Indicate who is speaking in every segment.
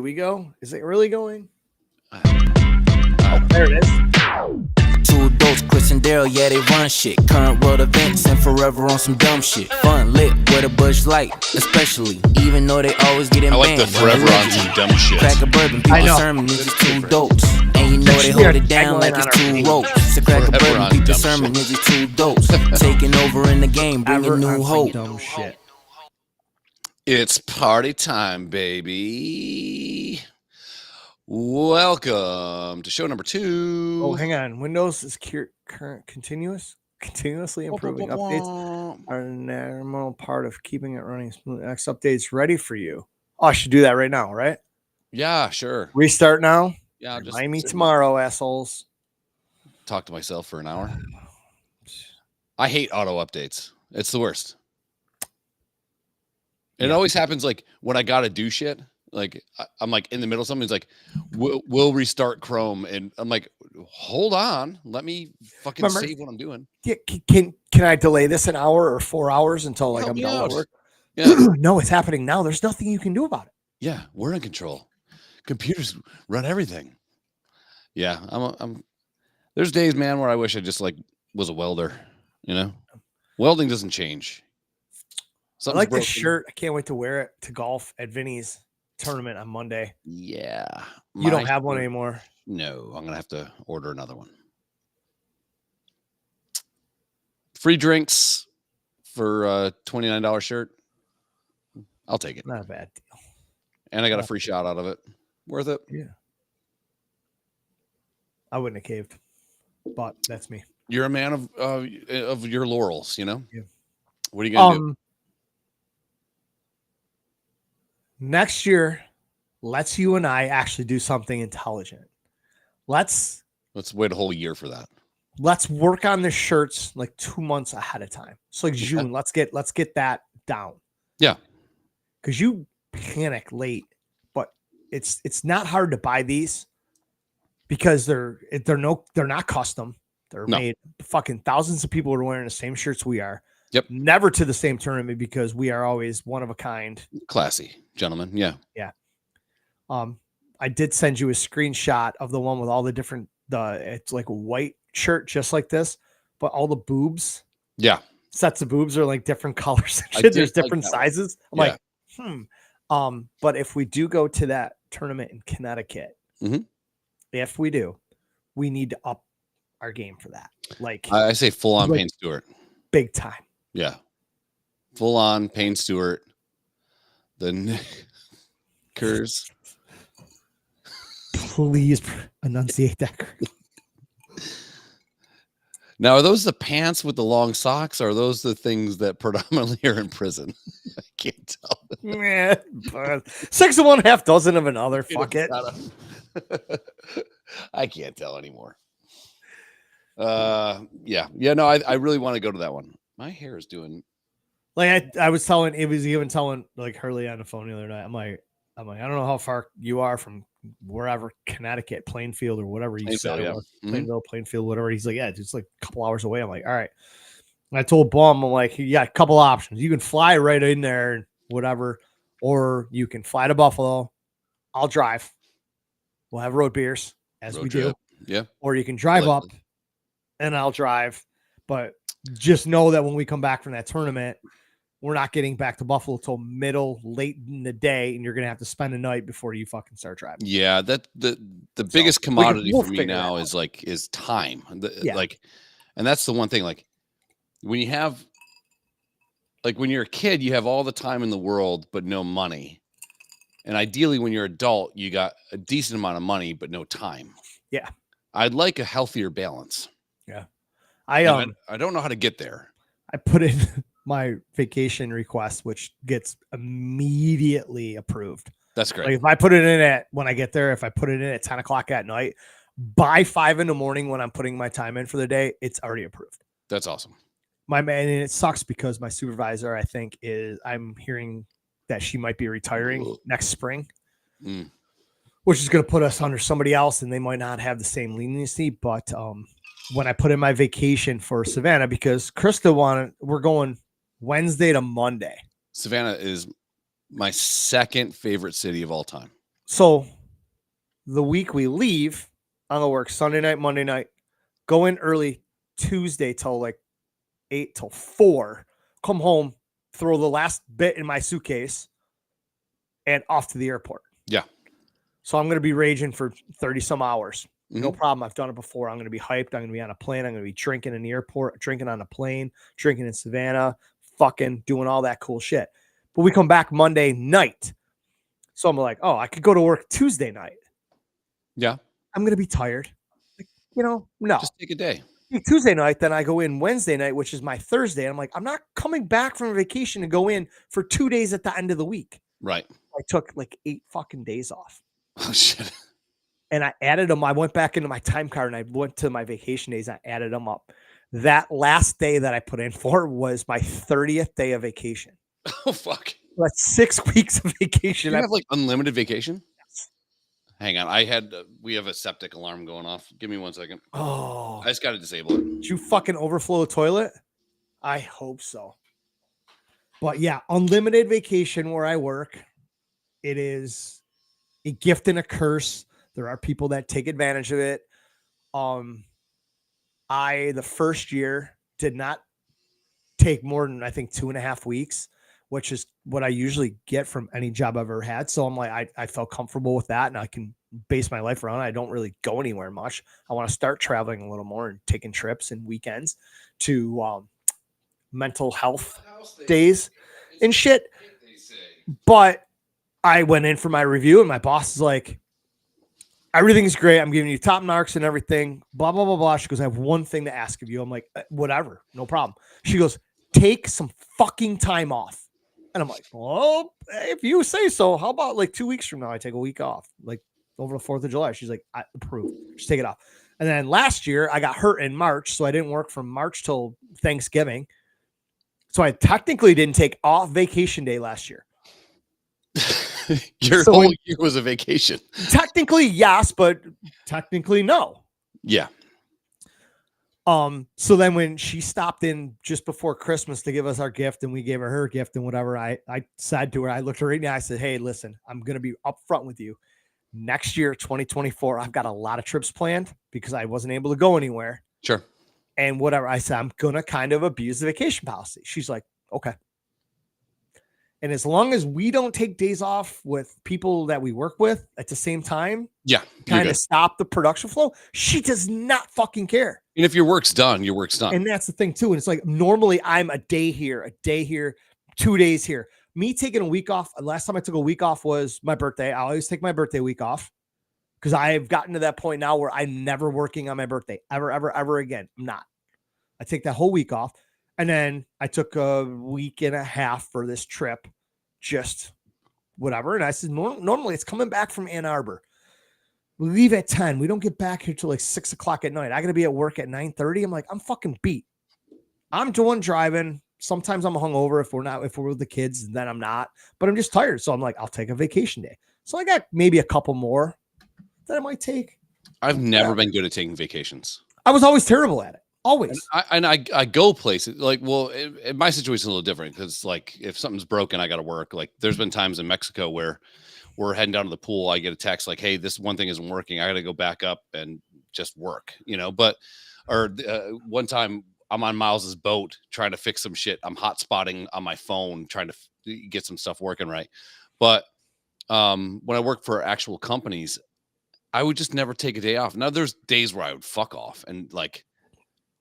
Speaker 1: we go? Is it really going?
Speaker 2: Oh,
Speaker 1: there it is.
Speaker 3: Two Dolts, Chris and Daryl, yeah, they run shit. Current world events and forever on some dumb shit. Fun lit with a Bush Light, especially. Even though they always get in
Speaker 2: I like the
Speaker 3: banned.
Speaker 2: forever on some dumb shit.
Speaker 3: Crack a bourbon,
Speaker 1: I
Speaker 3: people
Speaker 1: know.
Speaker 3: sermon, niggas two Dolts. And you know they hold it down like it's two ropes. So crack a
Speaker 2: Forever
Speaker 3: bourbon,
Speaker 2: on
Speaker 3: people
Speaker 2: dumb
Speaker 3: sermon,
Speaker 2: shit.
Speaker 3: niggas two Dolts. Taking over in the game, bringing
Speaker 1: Ever
Speaker 3: new
Speaker 1: on some
Speaker 3: hope.
Speaker 1: dumb shit.
Speaker 2: It's party time, baby. Welcome to show number 2.
Speaker 1: Oh, hang on. Windows is current continuously improving. Updates are a normal part of keeping it running smooth. Next update's ready for you. Oh, I should do that right now, right?
Speaker 2: Yeah, sure.
Speaker 1: Restart now.
Speaker 2: Yeah, I'll just
Speaker 1: Remind me
Speaker 2: sit and
Speaker 1: tomorrow, assholes.
Speaker 2: talk to myself for an hour. I hate auto updates. It's the worst. It always happens like when I gotta do shit. Like I'm like in the middle of something. It's like we'll restart Chrome, and I'm like, hold on, let me fucking save what I'm doing.
Speaker 1: Yeah, can I delay this an hour or 4 hours until like
Speaker 2: Help
Speaker 1: I'm
Speaker 2: me
Speaker 1: done
Speaker 2: out.
Speaker 1: with work?
Speaker 2: Yeah,
Speaker 1: No, it's happening now. There's nothing you can do about it.
Speaker 2: yeah, we're in control. Computers run everything. Yeah, I'm. There's days, man, where I wish I just like was a welder. You know, welding doesn't change.
Speaker 1: I like this shirt. I can't wait to wear it to golf at Vinny's tournament on Monday.
Speaker 2: Yeah.
Speaker 1: You don't have one anymore.
Speaker 2: No, I'm gonna have to order another one. Free drinks for a $29 shirt. I'll take it.
Speaker 1: Not a bad deal.
Speaker 2: And I got a free shot out of it. Worth it.
Speaker 1: Yeah. I wouldn't have caved, but that's me.
Speaker 2: You're a man of your laurels, you know?
Speaker 1: Yeah.
Speaker 2: What are you gonna do?
Speaker 1: Next year, let's you and I actually do something intelligent. Let's
Speaker 2: wait a whole year for that.
Speaker 1: Let's work on the shirts like 2 months ahead of time. So like June, let's get that down.
Speaker 2: Yeah.
Speaker 1: Because you panic late, but it's not hard to buy these because they're not custom. They're made. Fucking thousands of people are wearing the same shirts we are.
Speaker 2: Yep.
Speaker 1: Never to the same tournament because we are always one of a kind.
Speaker 2: Classy gentlemen. Yeah.
Speaker 1: Yeah. I did send you a screenshot of the one with all the different it's like a white shirt just like this, but all the boobs.
Speaker 2: Yeah.
Speaker 1: Sets of boobs are like different colors and shit. There's different sizes. I'm like, but if we do go to that tournament in Connecticut, if we do, we need to up our game for that. Like
Speaker 2: I say full on Payne Stewart.
Speaker 1: Big time.
Speaker 2: Yeah. Full on Payne Stewart. The knickers.
Speaker 1: Please enunciate that.
Speaker 2: Now, are those the pants with the long socks? Or are those the things that predominantly are in prison? I can't tell.
Speaker 1: Yeah, 6 of one, half dozen of another. Fuck it.
Speaker 2: I can't tell anymore. Yeah. No, I really want to go to that one. My hair is doing
Speaker 1: like I was telling like Hurley on the phone the other night. I'm like, I don't know how far you are from wherever, Connecticut, Plainfield or whatever you said it was. Plainville, Plainfield, whatever. He's like, yeah, it's like a couple hours away. I'm like, all right. And I told Bum, I'm like, yeah, a couple options. You can fly right in there and whatever, or you can fly to Buffalo. I'll drive. We'll have road beers as we do.
Speaker 2: Yeah.
Speaker 1: Or you can drive up and I'll drive. But just know that when we come back from that tournament, we're not getting back to Buffalo till late in the day, and you're gonna have to spend a night before you fucking start driving.
Speaker 2: Yeah, that the biggest commodity for me now is time. Like, and that's the one thing. Like, when you have, like, when you're a kid, you have all the time in the world but no money, and ideally, when you're an adult, you got a decent amount of money but no time.
Speaker 1: Yeah,
Speaker 2: I'd like a healthier balance.
Speaker 1: Yeah,
Speaker 2: I don't know how to get there.
Speaker 1: I put in my vacation request, which gets immediately approved.
Speaker 2: That's great.
Speaker 1: Like if I put it in when I get there, if I put it in at 10 o'clock at night, by 5 a.m, when I'm putting my time in for the day, it's already approved.
Speaker 2: That's awesome.
Speaker 1: My man, and it sucks because my supervisor, I think, I'm hearing that she might be retiring next spring, which is going to put us under somebody else, and they might not have the same leniency. But when I put in my vacation for Savannah, because Krista we're going Wednesday to Monday.
Speaker 2: Savannah is my second favorite city of all time.
Speaker 1: So the week we leave, I'm gonna work Sunday night, Monday night, go in early Tuesday till like 8 till 4, come home, throw the last bit in my suitcase, and off to the airport.
Speaker 2: Yeah.
Speaker 1: So I'm gonna be raging for 30 some hours. No problem. I've done it before. I'm going to be hyped. I'm going to be on a plane. I'm going to be drinking in the airport, drinking on a plane, drinking in Savannah, fucking doing all that cool shit. But we come back Monday night. So I'm like, oh, I could go to work Tuesday night.
Speaker 2: Yeah.
Speaker 1: I'm going to be tired. Like, no.
Speaker 2: Just take a day.
Speaker 1: Tuesday night, then I go in Wednesday night, which is my Thursday. And I'm like, I'm not coming back from vacation to go in for 2 days at the end of the week.
Speaker 2: Right.
Speaker 1: I took like 8 fucking days off.
Speaker 2: Oh, shit.
Speaker 1: And I added them. I went back into my time card and I went to my vacation days. I added them up. That last day that I put in for was my 30th day of vacation.
Speaker 2: Oh, fuck.
Speaker 1: That's 6 weeks of vacation.
Speaker 2: You have like unlimited vacation? Yes. Hang on. We have a septic alarm going off. Give me 1 second.
Speaker 1: Oh.
Speaker 2: I just got to disable it.
Speaker 1: Did you fucking overflow a toilet? I hope so. But yeah, unlimited vacation where I work. It is a gift and a curse. There are people that take advantage of it. The first year did not take more than I think 2.5 weeks, which is what I usually get from any job I've ever had. So I'm like, I felt comfortable with that and I can base my life around it. I don't really go anywhere much. I want to start traveling a little more and taking trips and weekends to mental health days and shit. But I went in for my review and my boss is like, everything's great. I'm giving you top marks and everything. Blah, blah, blah, blah. She goes, I have one thing to ask of you. I'm like, whatever. No problem. She goes, take some fucking time off. And I'm like, well, if you say so, how about like 2 weeks from now, I take a week off, like over the 4th of July. She's like, I approve. Just take it off. And then last year I got hurt in March. So I didn't work from March till Thanksgiving. So I technically didn't take off vacation day last year.
Speaker 2: Your whole year was a vacation.
Speaker 1: Technically, yes, but technically, no.
Speaker 2: Yeah.
Speaker 1: So then when she stopped in just before Christmas to give us our gift and we gave her gift and whatever, I said to her, I looked her right in the eye, I said, hey, listen, I'm going to be upfront with you. Next year, 2024, I've got a lot of trips planned because I wasn't able to go anywhere.
Speaker 2: Sure.
Speaker 1: And whatever, I said, I'm going to kind of abuse the vacation policy. She's like, okay. And as long as we don't take days off with people that we work with at the same time,
Speaker 2: yeah,
Speaker 1: kind of stop the production flow, she does not fucking care.
Speaker 2: And if your work's done, your work's done.
Speaker 1: And that's the thing too. And it's like, normally I'm a day here, 2 days here. Me taking a week off. Last time I took a week off was my birthday. I always take my birthday week off because I've gotten to that point now where I'm never working on my birthday ever again. I'm not. I take that whole week off. And then I took a week and a half for this trip, just whatever. And I said, normally it's coming back from Ann Arbor. We leave at 10. We don't get back here till like 6 o'clock at night. I got to be at work at 9:30. I'm like, I'm fucking beat. I'm doing driving. Sometimes I'm hungover if we're with the kids, then I'm not, but I'm just tired. So I'm like, I'll take a vacation day. So I got maybe a couple more that I might take.
Speaker 2: I've never been good at taking vacations.
Speaker 1: I was always terrible at it. Always.
Speaker 2: And I go places like, well, my situation is a little different because like if something's broken, I got to work. Like there's been times in Mexico where we're heading down to the pool. I get a text like, hey, this one thing isn't working. I got to go back up and just work, but, one time I'm on Miles's boat trying to fix some shit. I'm hotspotting on my phone, trying to get some stuff working right. But when I work for actual companies, I would just never take a day off. Now there's days where I would fuck off and like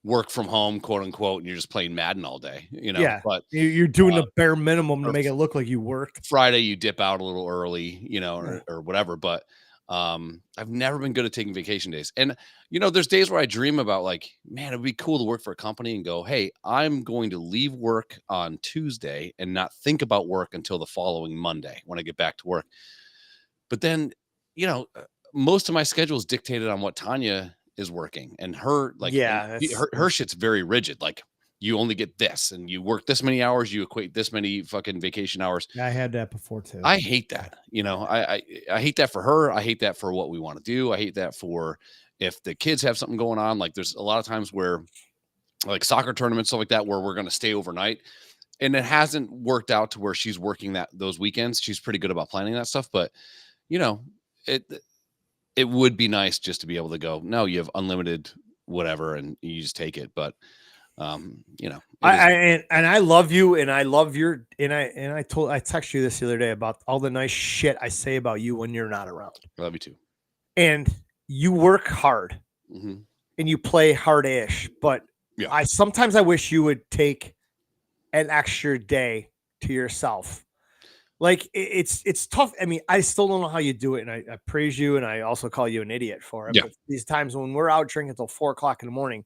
Speaker 2: work from home, quote unquote, and you're just playing Madden all day,
Speaker 1: Yeah,
Speaker 2: but
Speaker 1: you're doing the bare minimum to make it look like you worked.
Speaker 2: Friday, you dip out a little early, or whatever. But I've never been good at taking vacation days. And, there's days where I dream about like, man, it'd be cool to work for a company and go, hey, I'm going to leave work on Tuesday and not think about work until the following Monday when I get back to work. But then, most of my schedule is dictated on what Tanya is working, and her like, her shit's very rigid. Like you only get this and you work this many hours, you equate this many fucking vacation hours.
Speaker 1: I had that before too.
Speaker 2: I hate that. I hate that for her. I hate that for what we want to do. I hate that for if the kids have something going on. Like there's a lot of times where like soccer tournaments, stuff like that, where we're going to stay overnight, and it hasn't worked out to where she's working those weekends. She's pretty good about planning that stuff, but it would be nice just to be able to go, no, you have unlimited whatever, and you just take it. But you know,
Speaker 1: I love you, and I love your, and I texted you this the other day about all the nice shit I say about you when you're not around.
Speaker 2: I love you too.
Speaker 1: And you work hard, and you play hard-ish, but sometimes I wish you would take an extra day to yourself. Like it's tough. I mean, I still don't know how you do it, and I praise you, and I also call you an idiot for it.
Speaker 2: Yeah.
Speaker 1: But these times when we're out drinking till 4 o'clock in the morning,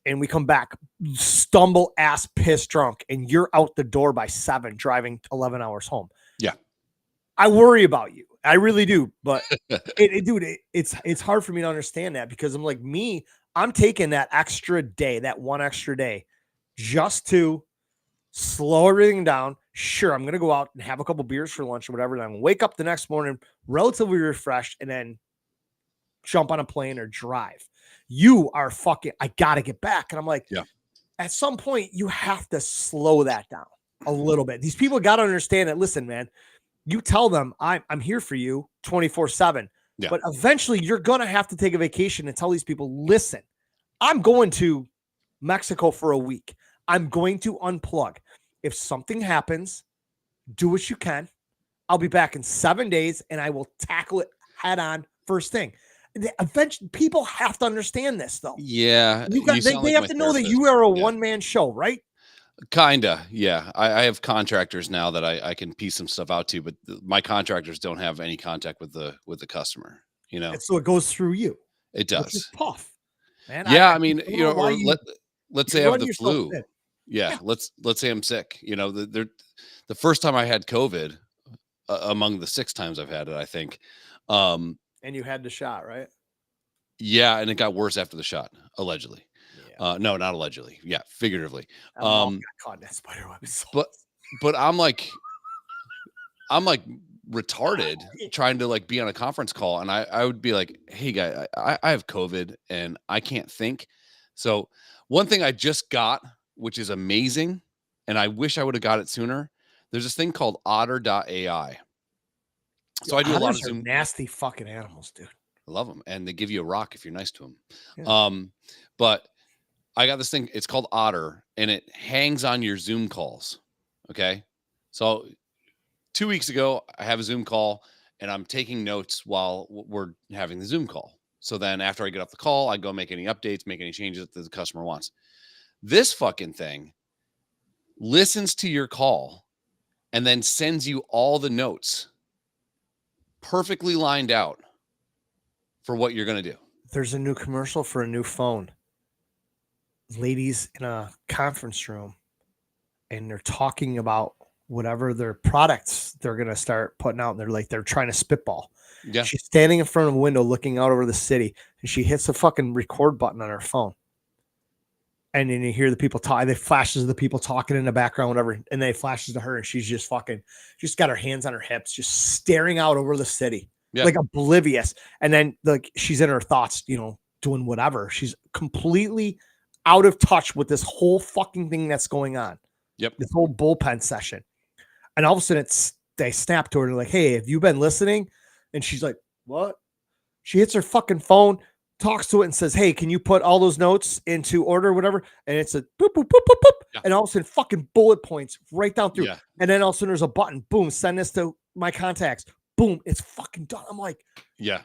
Speaker 1: and we come back, stumble ass pissed drunk, and you're out the door by 7, driving 11 hours home.
Speaker 2: Yeah,
Speaker 1: I worry about you. I really do. But dude, it's hard for me to understand that, because I'm like, I'm taking that extra day, that one extra day, just to slow everything down. Sure, I'm gonna go out and have a couple beers for lunch or whatever, and I'm gonna wake up the next morning relatively refreshed, and then jump on a plane or drive. You are fucking, I gotta get back. And I'm like, at some point you have to slow that down a little bit. These people got to understand that. Listen, man, you tell them I'm here for you 24/7, but eventually you're going to have to take a vacation and tell these people, listen, I'm going to Mexico for a week. I'm going to unplug. If something happens, do what you can. I'll be back in 7 days, and I will tackle it head on first thing. Eventually, people have to understand this, though.
Speaker 2: Yeah,
Speaker 1: they have to know that you are a one-man show, right?
Speaker 2: Kinda, yeah. I have contractors now that I can piece some stuff out to, but my contractors don't have any contact with the customer. You know,
Speaker 1: and so it goes through you.
Speaker 2: It does.
Speaker 1: Which is tough, man.
Speaker 2: Yeah, I mean, you know, or let's say I have the flu.
Speaker 1: Yeah,
Speaker 2: let's say I'm sick. You know, the first time I had COVID, among the 6 times I've had it, I think.
Speaker 1: And you had the shot, right?
Speaker 2: Yeah, and it got worse after the shot, allegedly. Yeah. No, not allegedly. Yeah, figuratively.
Speaker 1: Got caught in that spider web.
Speaker 2: But I'm like retarded trying to like be on a conference call, and I would be like, hey guy, I have COVID and I can't think. So one thing I just got, which is amazing, and I wish I would have got it sooner. There's this thing called otter.ai. So I do a lot of Zoom.
Speaker 1: Nasty fucking animals, dude.
Speaker 2: I love them, and they give you a rock if you're nice to them.
Speaker 1: Yeah.
Speaker 2: But I got this thing. It's called Otter, and it hangs on your Zoom calls. Okay, so 2 weeks ago, I have a Zoom call, and I'm taking notes while we're having the Zoom call. So then, after I get off the call, I go make any updates, make any changes that the customer wants. This fucking thing listens to your call and then sends you all the notes, perfectly lined out for what you're going to do.
Speaker 1: There's a new commercial for a new phone. Ladies in a conference room, and they're talking about whatever their products they're going to start putting out. And they're trying to spitball.
Speaker 2: Yeah.
Speaker 1: She's standing in front of a window looking out over the city, and she hits the fucking record button on her phone. And then you hear the people talk. They flashes of the people talking in the background, whatever. And they flashes to her, and she's just just got her hands on her hips, just staring out over the city, like oblivious. And then like she's in her thoughts, you know, doing whatever. She's completely out of touch with this whole fucking thing that's going on.
Speaker 2: Yep.
Speaker 1: This whole bullpen session. And all of a sudden they snap to her and like, hey, have you been listening? And she's like, what? She hits her fucking phone, talks to it, and says, hey, can you put all those notes into order or whatever? And it's a boop, boop, boop, boop, boop. Yeah. And all of a sudden fucking bullet points right down through. Yeah. And then all of a sudden there's a button. Boom, send this to my contacts. Boom, it's fucking done. I'm like,
Speaker 2: yeah,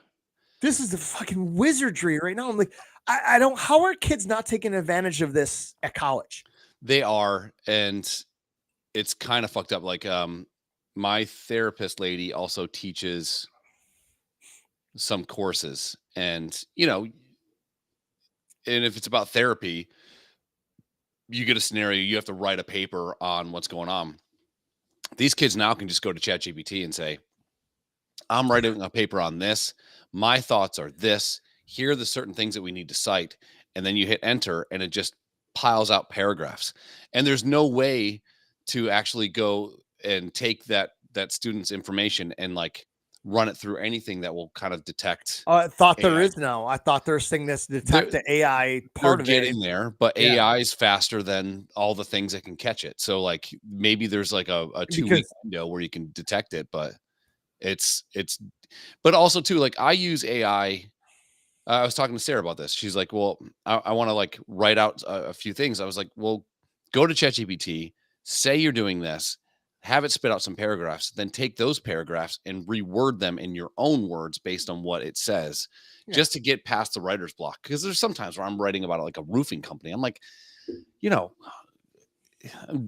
Speaker 1: this is the fucking wizardry right now. I'm like, I don't, how are kids not taking advantage of this at college?
Speaker 2: They are. And it's kind of fucked up. Like, my therapist lady also teaches some courses, and, you know, and if it's about therapy, you get a scenario, you have to write a paper on what's going on. These kids now can just go to ChatGPT and say, I'm writing a paper on this. My thoughts are this. Here are the certain things that we need to cite. And then you hit enter, and it just piles out paragraphs. And there's no way to actually go and take that student's information and like run it through anything that will kind of detect.
Speaker 1: I thought AI. There is now. I thought there's thing that's detect the AI part of it.
Speaker 2: They're getting there, but AI is faster than all the things that can catch it. So like maybe there's like a 2-week window where you can detect it, but It's, but also too, like I use AI. I was talking to Sarah about this. She's like, well, I want to like write out a few things. I was like, well, go to ChatGPT, say you're doing this, have it spit out some paragraphs, then take those paragraphs and reword them in your own words based on what it says, just to get past the writer's block. Because there's sometimes where I'm writing about like a roofing company. I'm like, you know,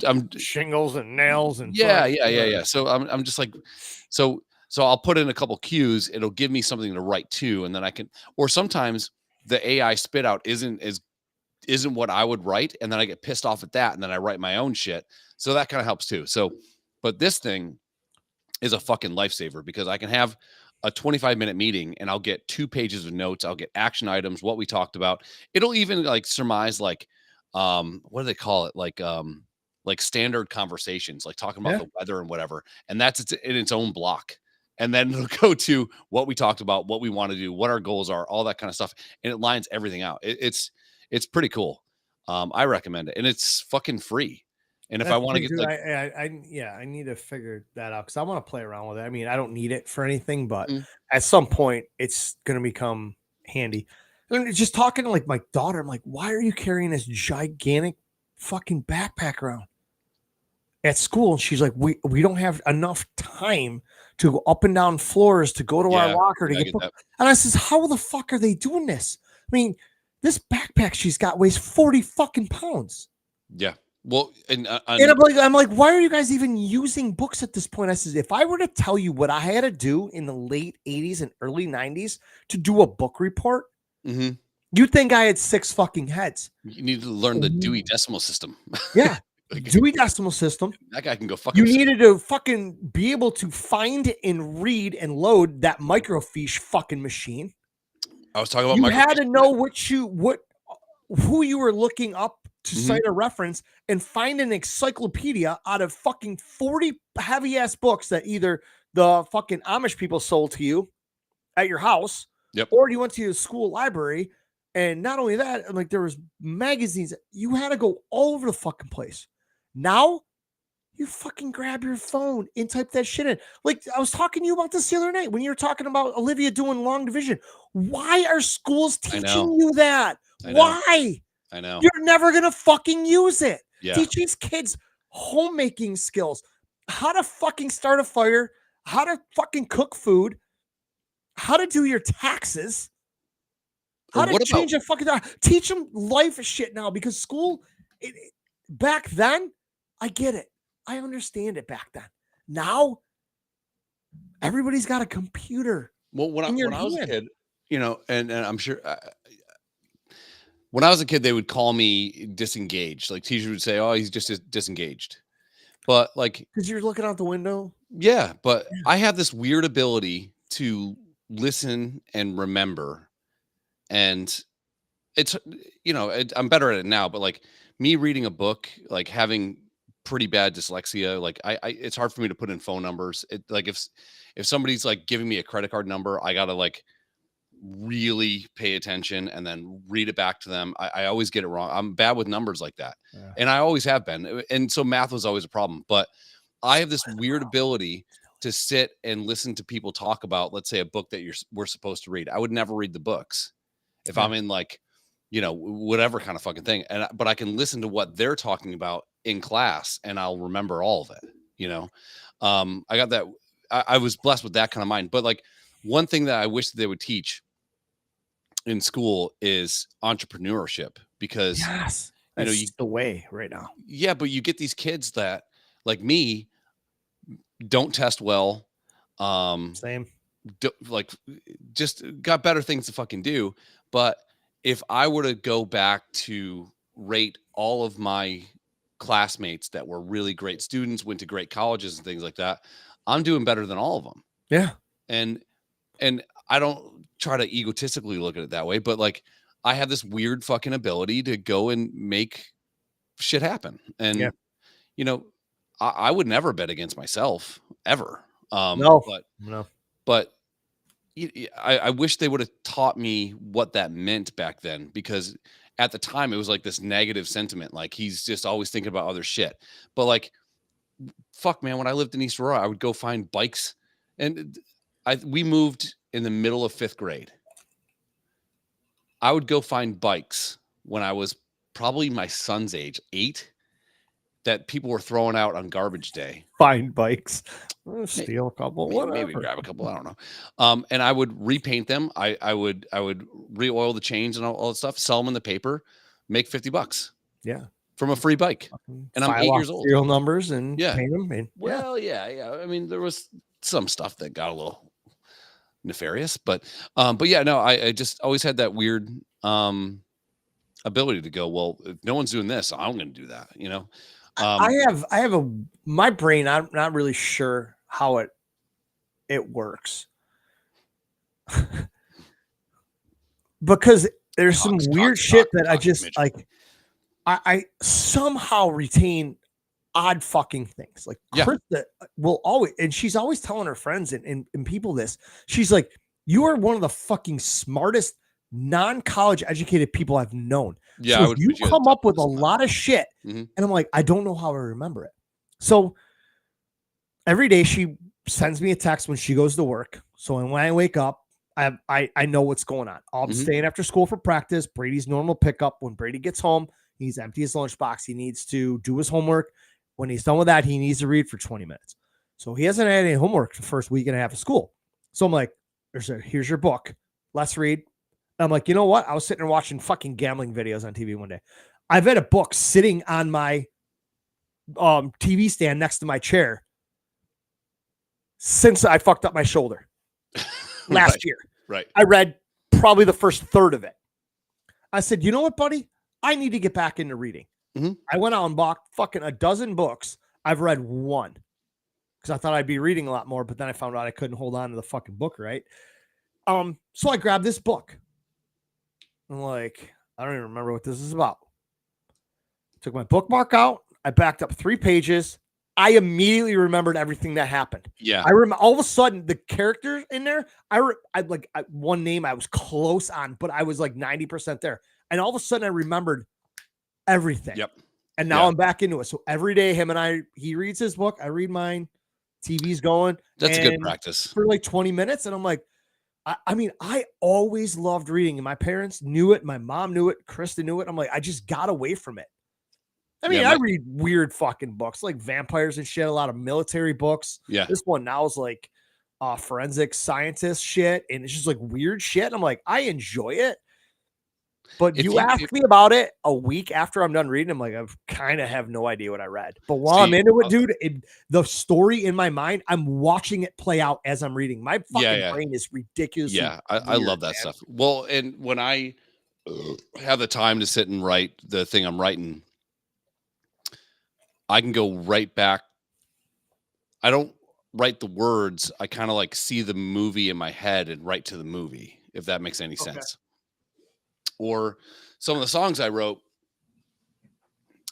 Speaker 2: I'm
Speaker 1: shingles and nails and
Speaker 2: yeah. So I'm just like, so I'll put in a couple cues. It'll give me something to write to, and then I can. Or sometimes the AI spit out isn't what I would write, and then I get pissed off at that, and then I write my own shit. So that kind of helps too. So, but this thing is a fucking lifesaver because I can have a 25-minute meeting and I'll get 2 pages of notes. I'll get action items, what we talked about. It'll even like surmise like, what do they call it? Like standard conversations, like talking about the weather and whatever. And that's in its own block. And then it'll go to what we talked about, what we want to do, what our goals are, all that kind of stuff. And it lines everything out. It's pretty cool. I recommend it. And it's fucking free. And if I want to get like,
Speaker 1: I need to figure that out because I want to play around with it. I mean, I don't need it for anything, but at some point it's going to become handy. And just talking to like my daughter, I'm like, why are you carrying this gigantic fucking backpack around at school? And she's like, we don't have enough time to go up and down floors to go to our locker to get books. And I says, how the fuck are they doing this? I mean, this backpack she's got weighs 40 fucking pounds.
Speaker 2: Yeah. Well, and
Speaker 1: I'm like, why are you guys even using books at this point? I says, if I were to tell you what I had to do in the late 80s and early 90s to do a book report, you'd think I had 6 fucking heads.
Speaker 2: You need to learn the Dewey Decimal System.
Speaker 1: Yeah. Dewey Decimal System.
Speaker 2: That guy can go fuck
Speaker 1: You needed to fucking be able to find and read and load that microfiche fucking machine.
Speaker 2: I was talking about
Speaker 1: you had to know who you were looking up to cite a reference and find an encyclopedia out of fucking 40 heavy ass books that either the fucking Amish people sold to you at your house, or you went to your school library. And not only that, like there was magazines. You had to go all over the fucking place. Now you fucking grab your phone and type that shit in. Like I was talking to you about this the other night when you were talking about Olivia doing long division. Why are schools teaching you that? Why?
Speaker 2: I know.
Speaker 1: You're never going to fucking use it.
Speaker 2: Yeah.
Speaker 1: Teach these kids homemaking skills, how to fucking start a fire, how to fucking cook food, how to do your taxes, how to change a fucking, teach them life shit now because school, back then, I get it. I understand it back then. Now, everybody's got a computer.
Speaker 2: Well, when I was a kid, you know, and I'm sure when I was a kid, they would call me disengaged. Like teachers would say, "Oh, he's just disengaged." But like,
Speaker 1: because you're looking out the window.
Speaker 2: Yeah, but I have this weird ability to listen and remember, and it's I'm better at it now. But like me reading a book, like having pretty bad dyslexia, like I it's hard for me to put in phone numbers. It like if somebody's like giving me a credit card number, I gotta like really pay attention and then read it back to them. I always get it wrong. I'm bad with numbers like that. And I always have been. And so math was always a problem, but I have this weird ability to sit and listen to people talk about, let's say, a book that we're supposed to read. I would never read the books if I'm in like, whatever kind of fucking thing. But I can listen to what they're talking about in class and I'll remember all of it. I got that. I was blessed with that kind of mind, but like one thing that I wish that they would teach in school is entrepreneurship, because
Speaker 1: that's the way right now.
Speaker 2: Yeah, but you get these kids that, like me, don't test well.
Speaker 1: Same.
Speaker 2: Like, just got better things to fucking do. But if I were to go back to rate all of my classmates that were really great students, went to great colleges and things like that, I'm doing better than all of them.
Speaker 1: Yeah.
Speaker 2: And I don't try to egotistically look at it that way, but like I have this weird fucking ability to go and make shit happen. And I would never bet against myself ever. But I wish they would have taught me what that meant back then, because at the time it was like this negative sentiment. Like he's just always thinking about other shit. But like, fuck man, when I lived in East Aurora, I would go find bikes And we moved in the middle of 5th grade. I would go find bikes when I was probably my son's age, 8, that people were throwing out on garbage day.
Speaker 1: Find bikes, steal a couple,
Speaker 2: maybe grab a couple. I don't know. And I would repaint them. I would re-oil the chains and all that stuff. Sell them in the paper, make $50.
Speaker 1: Yeah,
Speaker 2: from a free bike. And I'm 8 years old.
Speaker 1: Serial numbers and
Speaker 2: yeah.
Speaker 1: paint them. And,
Speaker 2: yeah. I mean, there was some stuff that got a little nefarious, but yeah, no, I just always had that weird ability to go, well, if no one's doing this, I'm going to do that, you know.
Speaker 1: I have my brain, I'm not really sure how it works. Because there's some weird shit that I just like I somehow retain odd fucking things. Like Krista will always, and she's always telling her friends and people this. She's like, you are one of the fucking smartest non-college educated people I've known.
Speaker 2: Yeah,
Speaker 1: so you come up with a lot of shit, and I'm like, I don't know how I remember it. So every day she sends me a text when she goes to work. So when I wake up, I know what's going on. I'm staying after school for practice. Brady's normal pickup. When Brady gets home, he's empty his lunchbox. He needs to do his homework. When he's done with that, he needs to read for 20 minutes. So he hasn't had any homework the first week and a half of school. So I'm like, here's your book. Let's read. And I'm like, you know what? I was sitting there watching fucking gambling videos on TV one day. I've had a book sitting on my TV stand next to my chair since I fucked up my shoulder last year.
Speaker 2: Right.
Speaker 1: I read probably the first third of it. I said, you know what, buddy? I need to get back into reading. I went out and bought fucking a dozen books. I've read one because I thought I'd be reading a lot more, but then I found out I couldn't hold on to the fucking book, right? So I grabbed this book. I'm like, I don't even remember what this is about. Took my bookmark out. I backed up 3 pages. I immediately remembered everything that happened.
Speaker 2: Yeah.
Speaker 1: I remember all of a sudden the characters in there. One name I was close on, but I was like 90% there. And all of a sudden I remembered everything.
Speaker 2: Yep.
Speaker 1: And now I'm back into it. So every day he reads his book. I read mine. TV's going.
Speaker 2: That's a good practice.
Speaker 1: For like 20 minutes. And I'm like, I mean, I always loved reading, and my parents knew it. My mom knew it. Krista knew it. I'm like, I just got away from it. I mean, I read weird fucking books like vampires and shit, a lot of military books.
Speaker 2: Yeah.
Speaker 1: This one now is like forensic scientist shit, and it's just like weird shit. And I'm like, I enjoy it. But you ask me about it a week after I'm done reading, I'm like, I kind of have no idea what I read. But while I'm into it, dude, the story in my mind, I'm watching it play out as I'm reading. My fucking brain is ridiculous.
Speaker 2: Yeah, I love that stuff. Well, and when I have the time to sit and write the thing I'm writing, I can go right back. I don't write the words. I kind of like see the movie in my head and write to the movie, if that makes any sense. Or some of the songs I wrote,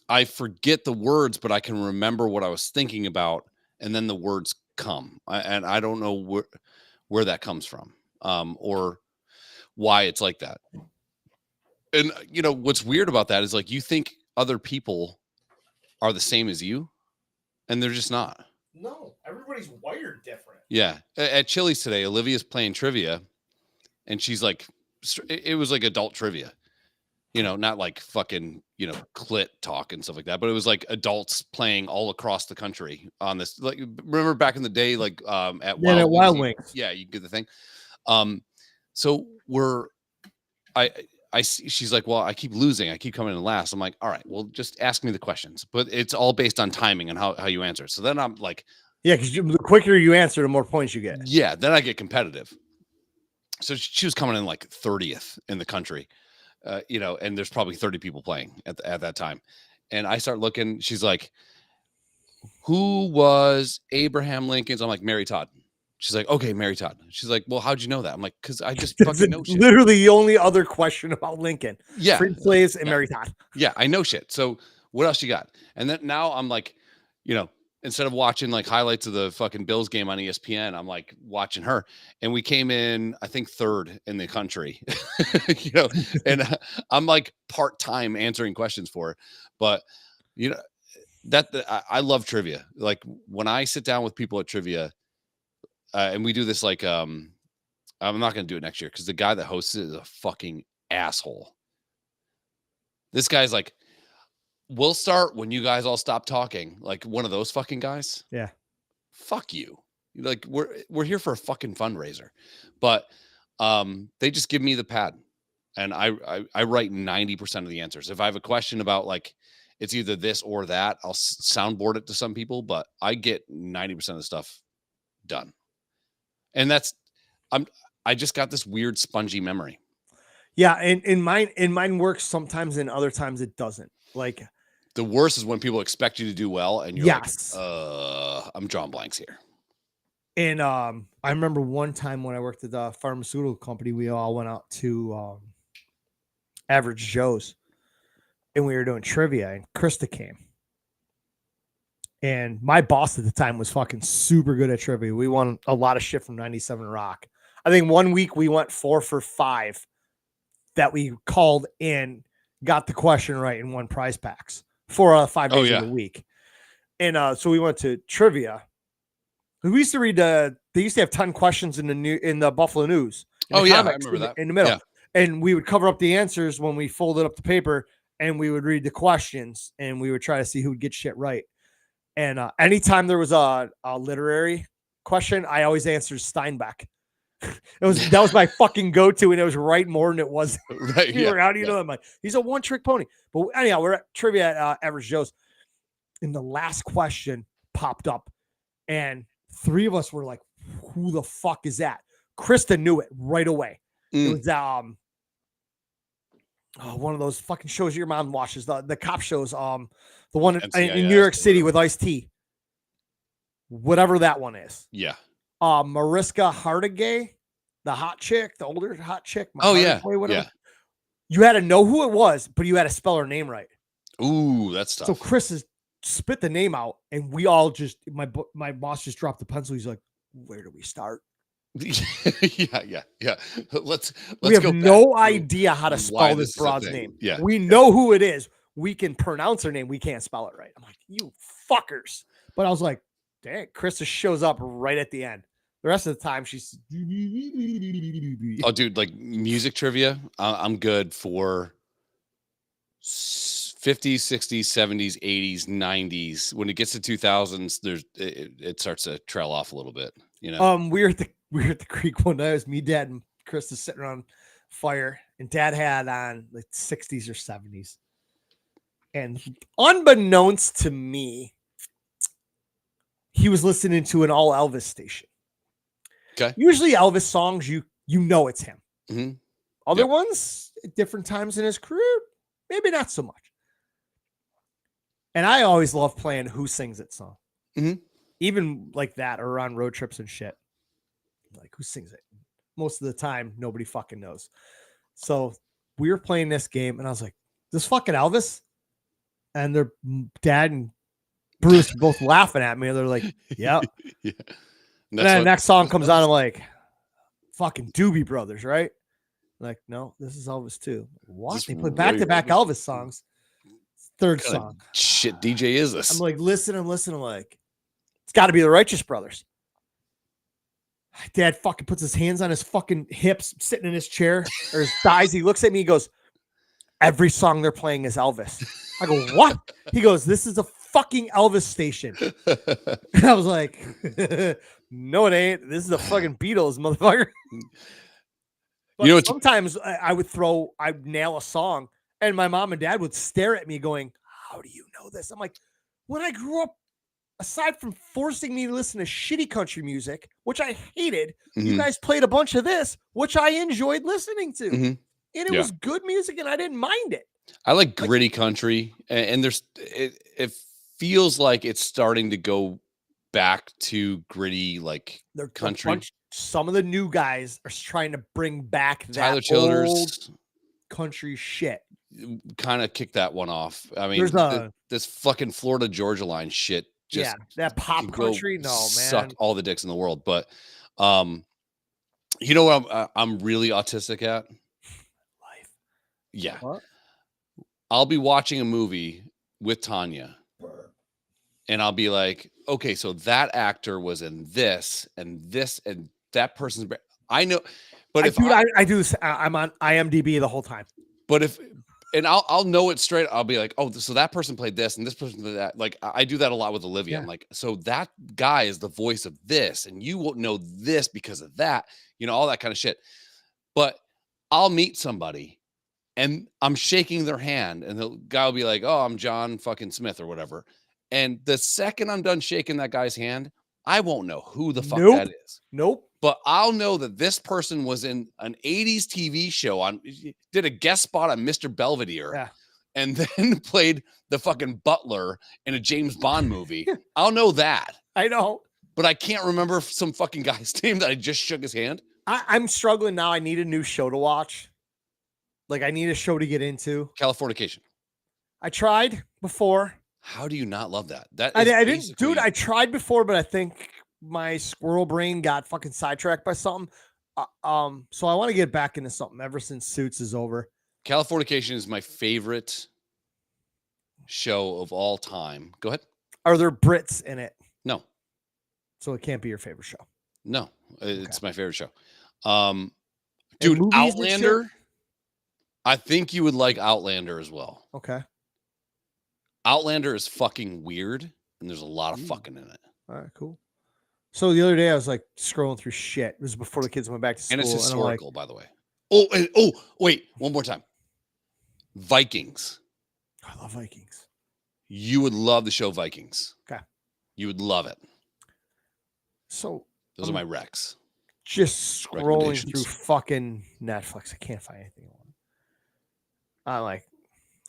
Speaker 2: I forget the words, but I can remember what I was thinking about, and then the words come. And I don't know where that comes from, or why it's like that. And, you know, what's weird about that is like you think other people are the same as you, and they're just not.
Speaker 1: No, everybody's wired different.
Speaker 2: Yeah. At Chili's today, Olivia's playing trivia, and she's like, it was like adult trivia, you know, not like fucking, you know, clit talk and stuff like that, but it was like adults playing all across the country on this. Like, remember back in the day, like at
Speaker 1: Wild Wings.
Speaker 2: Yeah, you get the thing. So she's like, well, I keep losing. I keep coming in last. I'm like, all right, well, just ask me the questions, but it's all based on timing and how you answer. So then I'm like,
Speaker 1: yeah, because the quicker you answer, the more points you get.
Speaker 2: Yeah, then I get competitive. So she was coming in like 30th in the country, you know, and there's probably 30 people playing at that time. And I start looking, she's like, who was Abraham Lincoln's? I'm like, Mary Todd. She's like, okay, Mary Todd. She's like, well, how'd you know that? I'm like, because I just fucking know shit.
Speaker 1: Literally the only other question about Lincoln.
Speaker 2: Yeah.
Speaker 1: Free plays and Mary Todd.
Speaker 2: Yeah, I know shit. So what else you got? And then now I'm like, you know, instead of watching like highlights of the fucking Bills game on ESPN, I'm like watching her. And we came in, I think, 3rd in the country, you know, and I'm like part-time answering questions for her. But, you know, I love trivia. Like when I sit down with people at trivia, and we do this like I'm not going to do it next year because the guy that hosts it is a fucking asshole. This guy's like, we'll start when you guys all stop talking. Like one of those fucking guys.
Speaker 1: Yeah.
Speaker 2: Fuck you. Like we're here for a fucking fundraiser, but they just give me the pad, and I write 90% of the answers. If I have a question about like it's either this or that, I'll soundboard it to some people, but I get 90% of the stuff done. And I just got this weird spongy memory.
Speaker 1: Yeah, and in mine works sometimes, and other times it doesn't. Like
Speaker 2: the worst is when people expect you to do well, and you're like, I'm drawing blanks here.
Speaker 1: And I remember one time when I worked at the pharmaceutical company, we all went out to Average Joe's, and we were doing trivia, and Krista came. And my boss at the time was fucking super good at trivia. We won a lot of shit from 97 Rock. I think one week we went 4 for 5 that we called in, got the question right, and won prize packs for 5 days of the week. And so we went to trivia. We used to read they used to have 10 questions in the Buffalo News.
Speaker 2: I remember that
Speaker 1: in the middle.
Speaker 2: Yeah.
Speaker 1: And we would cover up the answers when we folded up the paper, and we would read the questions, and we would try to see who would get shit right. And anytime there was a literary question, I always answered Steinbeck. That was my fucking go-to, and it was right more than it was.
Speaker 2: Right.
Speaker 1: How do you know that? I'm like, he's a one-trick pony. But anyhow, we're at trivia at Average Joe's, and the last question popped up, and 3 of us were like, "Who the fuck is that?" Krista knew it right away. It was one of those fucking shows your mom watches, the cop shows. The one in New York City with Ice-T, whatever that one is.
Speaker 2: Yeah.
Speaker 1: Mariska Hargitay, the hot chick, the older hot chick.
Speaker 2: Yeah.
Speaker 1: You had to know who it was, but you had to spell her name right.
Speaker 2: Ooh, that's tough.
Speaker 1: So Chris has spit the name out, and we all just my boss just dropped the pencil. He's like, "Where do we start?"
Speaker 2: yeah.
Speaker 1: We have no idea how to spell this broad's name.
Speaker 2: Yeah.
Speaker 1: We know who it is. We can pronounce her name. We can't spell it right. I'm like, you fuckers. But I was like, dang, Krista shows up right at the end. The rest of the time, she's.
Speaker 2: Oh, dude, like music trivia, I'm good for 50s, 60s, 70s, 80s, 90s. When it gets to 2000s, it starts to trail off a little bit. You know.
Speaker 1: We were at the creek one night. It was me, Dad, and Krista sitting around fire, and Dad had on like 60s or 70s. And unbeknownst to me, he was listening to an all Elvis station.
Speaker 2: Okay.
Speaker 1: Usually Elvis songs, you know it's him.
Speaker 2: Mm-hmm.
Speaker 1: Other ones, at different times in his career, maybe not so much. And I always love playing Who Sings It song.
Speaker 2: Mm-hmm.
Speaker 1: Even like that, or on road trips and shit. Like, who sings it? Most of the time, nobody fucking knows. So we were playing this game, and I was like, this fucking Elvis? And their Dad and Bruce both laughing at me. They're like, yep.
Speaker 2: Yeah.
Speaker 1: And then the next song comes on. I'm like, fucking Doobie Brothers, right? Like, no, this is Elvis too. What? They play back-to-back Elvis songs. Third song.
Speaker 2: Shit DJ is this?
Speaker 1: I'm like, listen. I'm like, it's got to be the Righteous Brothers. Dad fucking puts his hands on his fucking hips, sitting in his chair or his thighs. He looks at me. He goes, every song they're playing is Elvis. I go, what? He goes, this is a fucking Elvis station. And I was like, no, it ain't. This is a fucking Beatles, motherfucker. But you know, sometimes I'd nail a song, and my mom and dad would stare at me going, how do you know this? I'm like, when I grew up, aside from forcing me to listen to shitty country music, which I hated, you guys played a bunch of this, which I enjoyed listening to. And it was good music, and I didn't mind it.
Speaker 2: I like gritty country, and it feels like it's starting to go back to gritty like country.
Speaker 1: Some of the new guys are trying to bring back that
Speaker 2: Tyler Childers
Speaker 1: old country shit.
Speaker 2: Kind of kicked that one off. I mean, this fucking Florida Georgia line shit. Just
Speaker 1: that pop country. No, man,
Speaker 2: suck all the dicks in the world. But you know what I'm really autistic at?
Speaker 1: Life.
Speaker 2: Yeah.
Speaker 1: What?
Speaker 2: I'll be watching a movie with Tanya, and I'll be like, okay, so that actor was in this and that person's. I know, but if
Speaker 1: I do this, I'm on IMDb the whole time.
Speaker 2: But and I'll know it straight. I'll be like, oh, so that person played this and this person did that. Like I do that a lot with Olivia. I'm like, so that guy is the voice of this, and you won't know this because of that, all that kind of shit. But I'll meet somebody and I'm shaking their hand, and the guy will be like, oh, I'm John fucking Smith or whatever. And the second I'm done shaking that guy's hand, I won't know who the fuck that is.
Speaker 1: Nope.
Speaker 2: But I'll know that this person was in an 80s TV show did a guest spot on Mr. Belvedere and then played the fucking butler in a James Bond movie. I'll know that.
Speaker 1: I know.
Speaker 2: But I can't remember some fucking guy's name that I just shook his hand.
Speaker 1: I'm struggling now. I need a new show to watch. Like I need a show to get into.
Speaker 2: Californication.
Speaker 1: I tried before.
Speaker 2: How do you not love that?
Speaker 1: I didn't, dude. I tried before, but I think my squirrel brain got fucking sidetracked by something. So I want to get back into something ever since Suits is over.
Speaker 2: Californication is my favorite show of all time. Go ahead.
Speaker 1: Are there Brits in it?
Speaker 2: No.
Speaker 1: So it can't be your favorite show.
Speaker 2: No, it's my favorite show. Dude, Outlander. I think you would like Outlander as well.
Speaker 1: Okay.
Speaker 2: Outlander is fucking weird, and there's a lot of fucking in it.
Speaker 1: All right, cool. So the other day I was like scrolling through shit. It was before the kids went back to school.
Speaker 2: And it's historical, by the way. Oh, wait, one more time. Vikings.
Speaker 1: I love Vikings.
Speaker 2: You would love the show Vikings.
Speaker 1: Okay.
Speaker 2: You would love it.
Speaker 1: So
Speaker 2: those are my recs.
Speaker 1: Just scrolling through fucking Netflix. I can't find anything on. I'm like,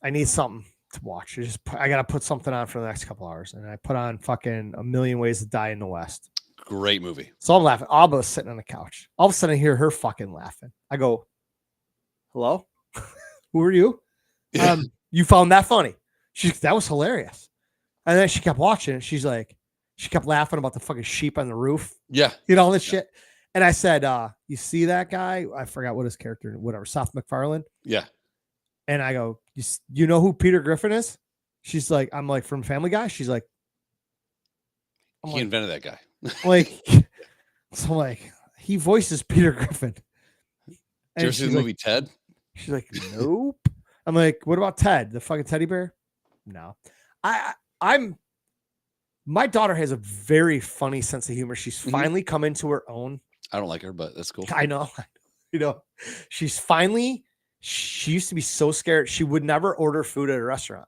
Speaker 1: I need something to watch. I gotta put something on for the next couple hours, and I put on fucking A Million Ways to Die in the West.
Speaker 2: Great movie.
Speaker 1: So I'm laughing. Abba's sitting on the couch. All of a sudden, I hear her fucking laughing. I go, "Hello, who are you? You found that funny?" That was hilarious. And then she kept watching it. She kept laughing about the fucking sheep on the roof.
Speaker 2: Yeah,
Speaker 1: all this shit. And I said, "You see that guy? I forgot what his character, whatever, Seth MacFarlane."
Speaker 2: Yeah.
Speaker 1: And I go, you know who Peter Griffin is? She's like, I'm like, from Family Guy. She's like,
Speaker 2: he invented that guy.
Speaker 1: So like, he voices Peter Griffin.
Speaker 2: Did you ever see the movie Ted?
Speaker 1: She's like, nope. I'm like, what about Ted? The fucking teddy bear? No. My daughter has a very funny sense of humor. She's finally come into her own.
Speaker 2: I don't like her, but that's cool.
Speaker 1: I know. She used to be so scared. She would never order food at a restaurant.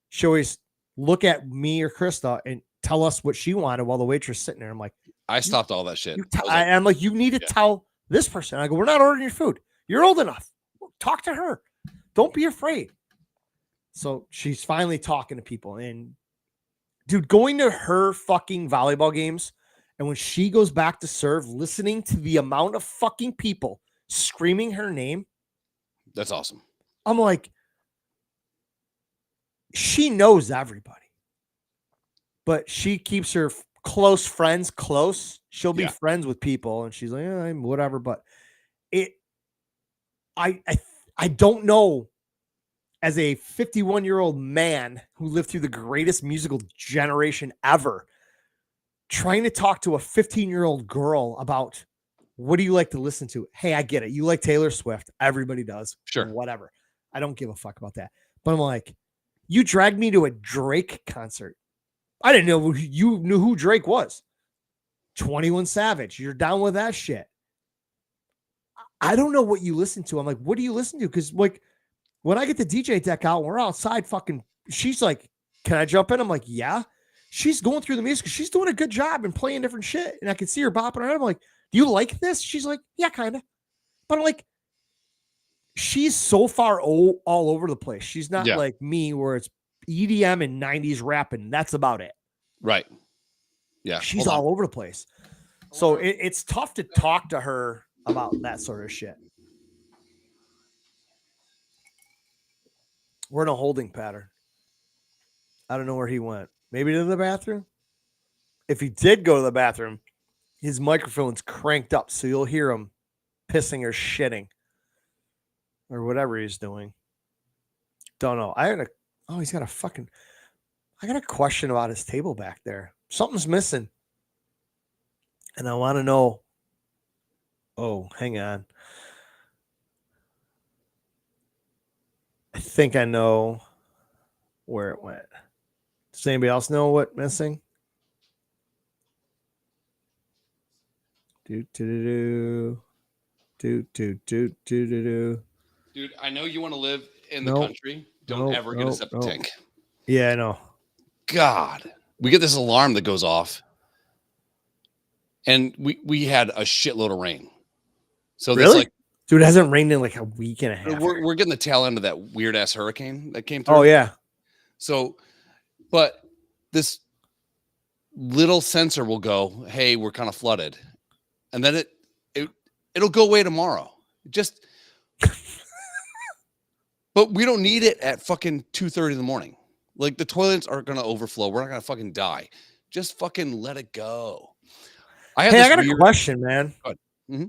Speaker 1: She always look at me or Krista and tell us what she wanted while the waitress is sitting there. I'm like,
Speaker 2: I stopped all that shit.
Speaker 1: I'm like, you need to tell this person. I go, we're not ordering your food. You're old enough. Talk to her. Don't be afraid. So she's finally talking to people. And dude, going to her fucking volleyball games, and when she goes back to serve, listening to the amount of fucking people screaming her name.
Speaker 2: That's awesome.
Speaker 1: I'm like, she knows everybody, but she keeps her close friends close. She'll be friends with people, and she's like, I'm whatever. But I don't know, as a 51-year-old man who lived through the greatest musical generation ever, trying to talk to a 15-year-old girl about, what do you like to listen to? Hey, I get it. You like Taylor Swift. Everybody does.
Speaker 2: Sure.
Speaker 1: Whatever. I don't give a fuck about that. But I'm like, you dragged me to a Drake concert. I didn't know you knew who Drake was. 21 Savage. You're down with that shit. I don't know what you listen to. I'm like, what do you listen to? Because like, when I get the DJ deck out, we're outside fucking, she's like, can I jump in? I'm like, yeah. She's going through the music. She's doing a good job and playing different shit. And I can see her bopping around. I'm like, do you like this? She's like, yeah, kind of. But I'm like, she's so far all over the place. She's not like me where it's EDM and 90s rapping. That's about it.
Speaker 2: Right. Yeah.
Speaker 1: She's all over the place. So it's tough to talk to her about that sort of shit. We're in a holding pattern. I don't know where he went. Maybe to the bathroom. If he did go to the bathroom, his microphone's cranked up, so you'll hear him pissing or shitting or whatever he's doing. Don't know. I got a question about his table back there. Something's missing. And I want to know. Oh, hang on. I think I know where it went. Does anybody else know what's missing? Do.
Speaker 2: Dude, I know you want to live in the country. Don't ever get a septic tank.
Speaker 1: Yeah, I know.
Speaker 2: God, we get this alarm that goes off, and we had a shitload of rain. So
Speaker 1: really,
Speaker 2: like,
Speaker 1: dude, it hasn't rained in like a week and a half.
Speaker 2: We're getting the tail end of that weird ass hurricane that came through.
Speaker 1: Oh yeah.
Speaker 2: So, but this little sensor will go, "Hey, we're kind of flooded," and then it'll go away tomorrow. Just, but we don't need it at fucking 2:30 in the morning. Like the toilets are gonna overflow. We're not gonna fucking die. Just fucking let it go.
Speaker 1: I got a question, man.
Speaker 2: Mm-hmm.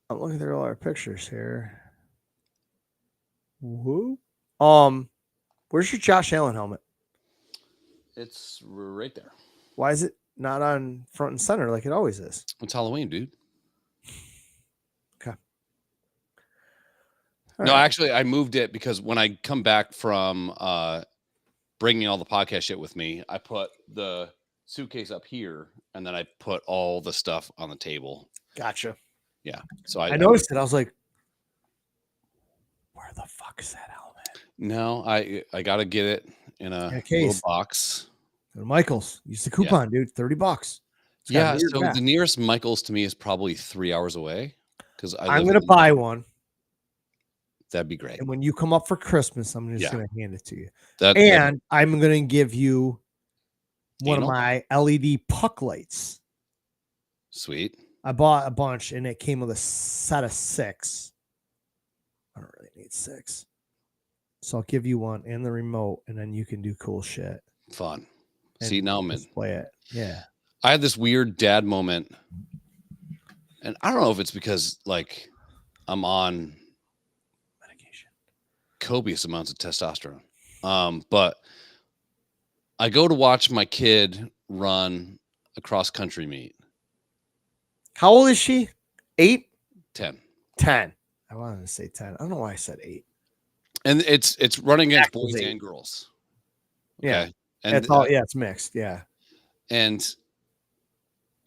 Speaker 1: I'm looking through all our pictures here. Woo. Where's your Josh Allen helmet?
Speaker 2: It's right there.
Speaker 1: Why is it not on front and center like it always is?
Speaker 2: It's Halloween, dude.
Speaker 1: Okay.
Speaker 2: No, actually, I moved it because when I come back from bringing all the podcast shit with me, I put the suitcase up here, and then I put all the stuff on the table.
Speaker 1: Gotcha.
Speaker 2: Yeah. So
Speaker 1: I noticed it. I was like, where the fuck is that helmet?
Speaker 2: No, I got to get it in a little box.
Speaker 1: Go to Michael's. Use the coupon, dude. $30.
Speaker 2: Yeah. So the nearest Michael's to me is probably 3 hours away. Because
Speaker 1: I'm going to buy one.
Speaker 2: That'd be great.
Speaker 1: And when you come up for Christmas, I'm just going to hand it to you. I'm going to give you one of my LED puck lights.
Speaker 2: Sweet.
Speaker 1: I bought a bunch, and it came with a set of 6. I don't really need 6. So I'll give you one and the remote, and then you can do cool shit.
Speaker 2: Fun. See, now I'm in.
Speaker 1: Play it. Yeah.
Speaker 2: I had this weird dad moment, and I don't know if it's because, like, I'm on medication, copious amounts of testosterone. But I go to watch my kid run a cross-country meet.
Speaker 1: How old is she? 8?
Speaker 2: 10.
Speaker 1: 10. I wanted to say 10. I don't know why I said 8.
Speaker 2: And it's running against boys and girls.
Speaker 1: Okay? Yeah. And it's all it's mixed. Yeah.
Speaker 2: And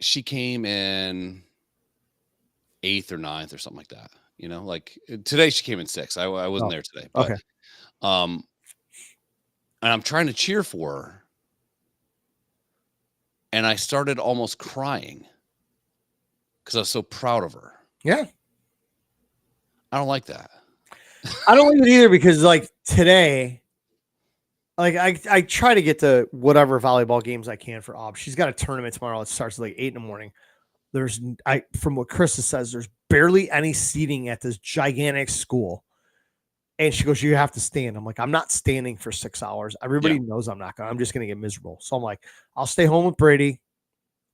Speaker 2: she came in 8th or 9th or something like that. You know, like today she came in 6th. I wasn't there today. But,
Speaker 1: okay.
Speaker 2: And I'm trying to cheer for her. And I started almost crying because I was so proud of her.
Speaker 1: Yeah.
Speaker 2: I don't like that.
Speaker 1: I don't like it either because, like, today, like, I try to get to whatever volleyball games I can for Ob. She's got a tournament tomorrow. It starts at like 8 in the morning. From what Krista says, there's barely any seating at this gigantic school. And she goes, you have to stand. I'm like, I'm not standing for 6 hours. Everybody knows I'm not going to. I'm just going to get miserable. So I'm like, I'll stay home with Brady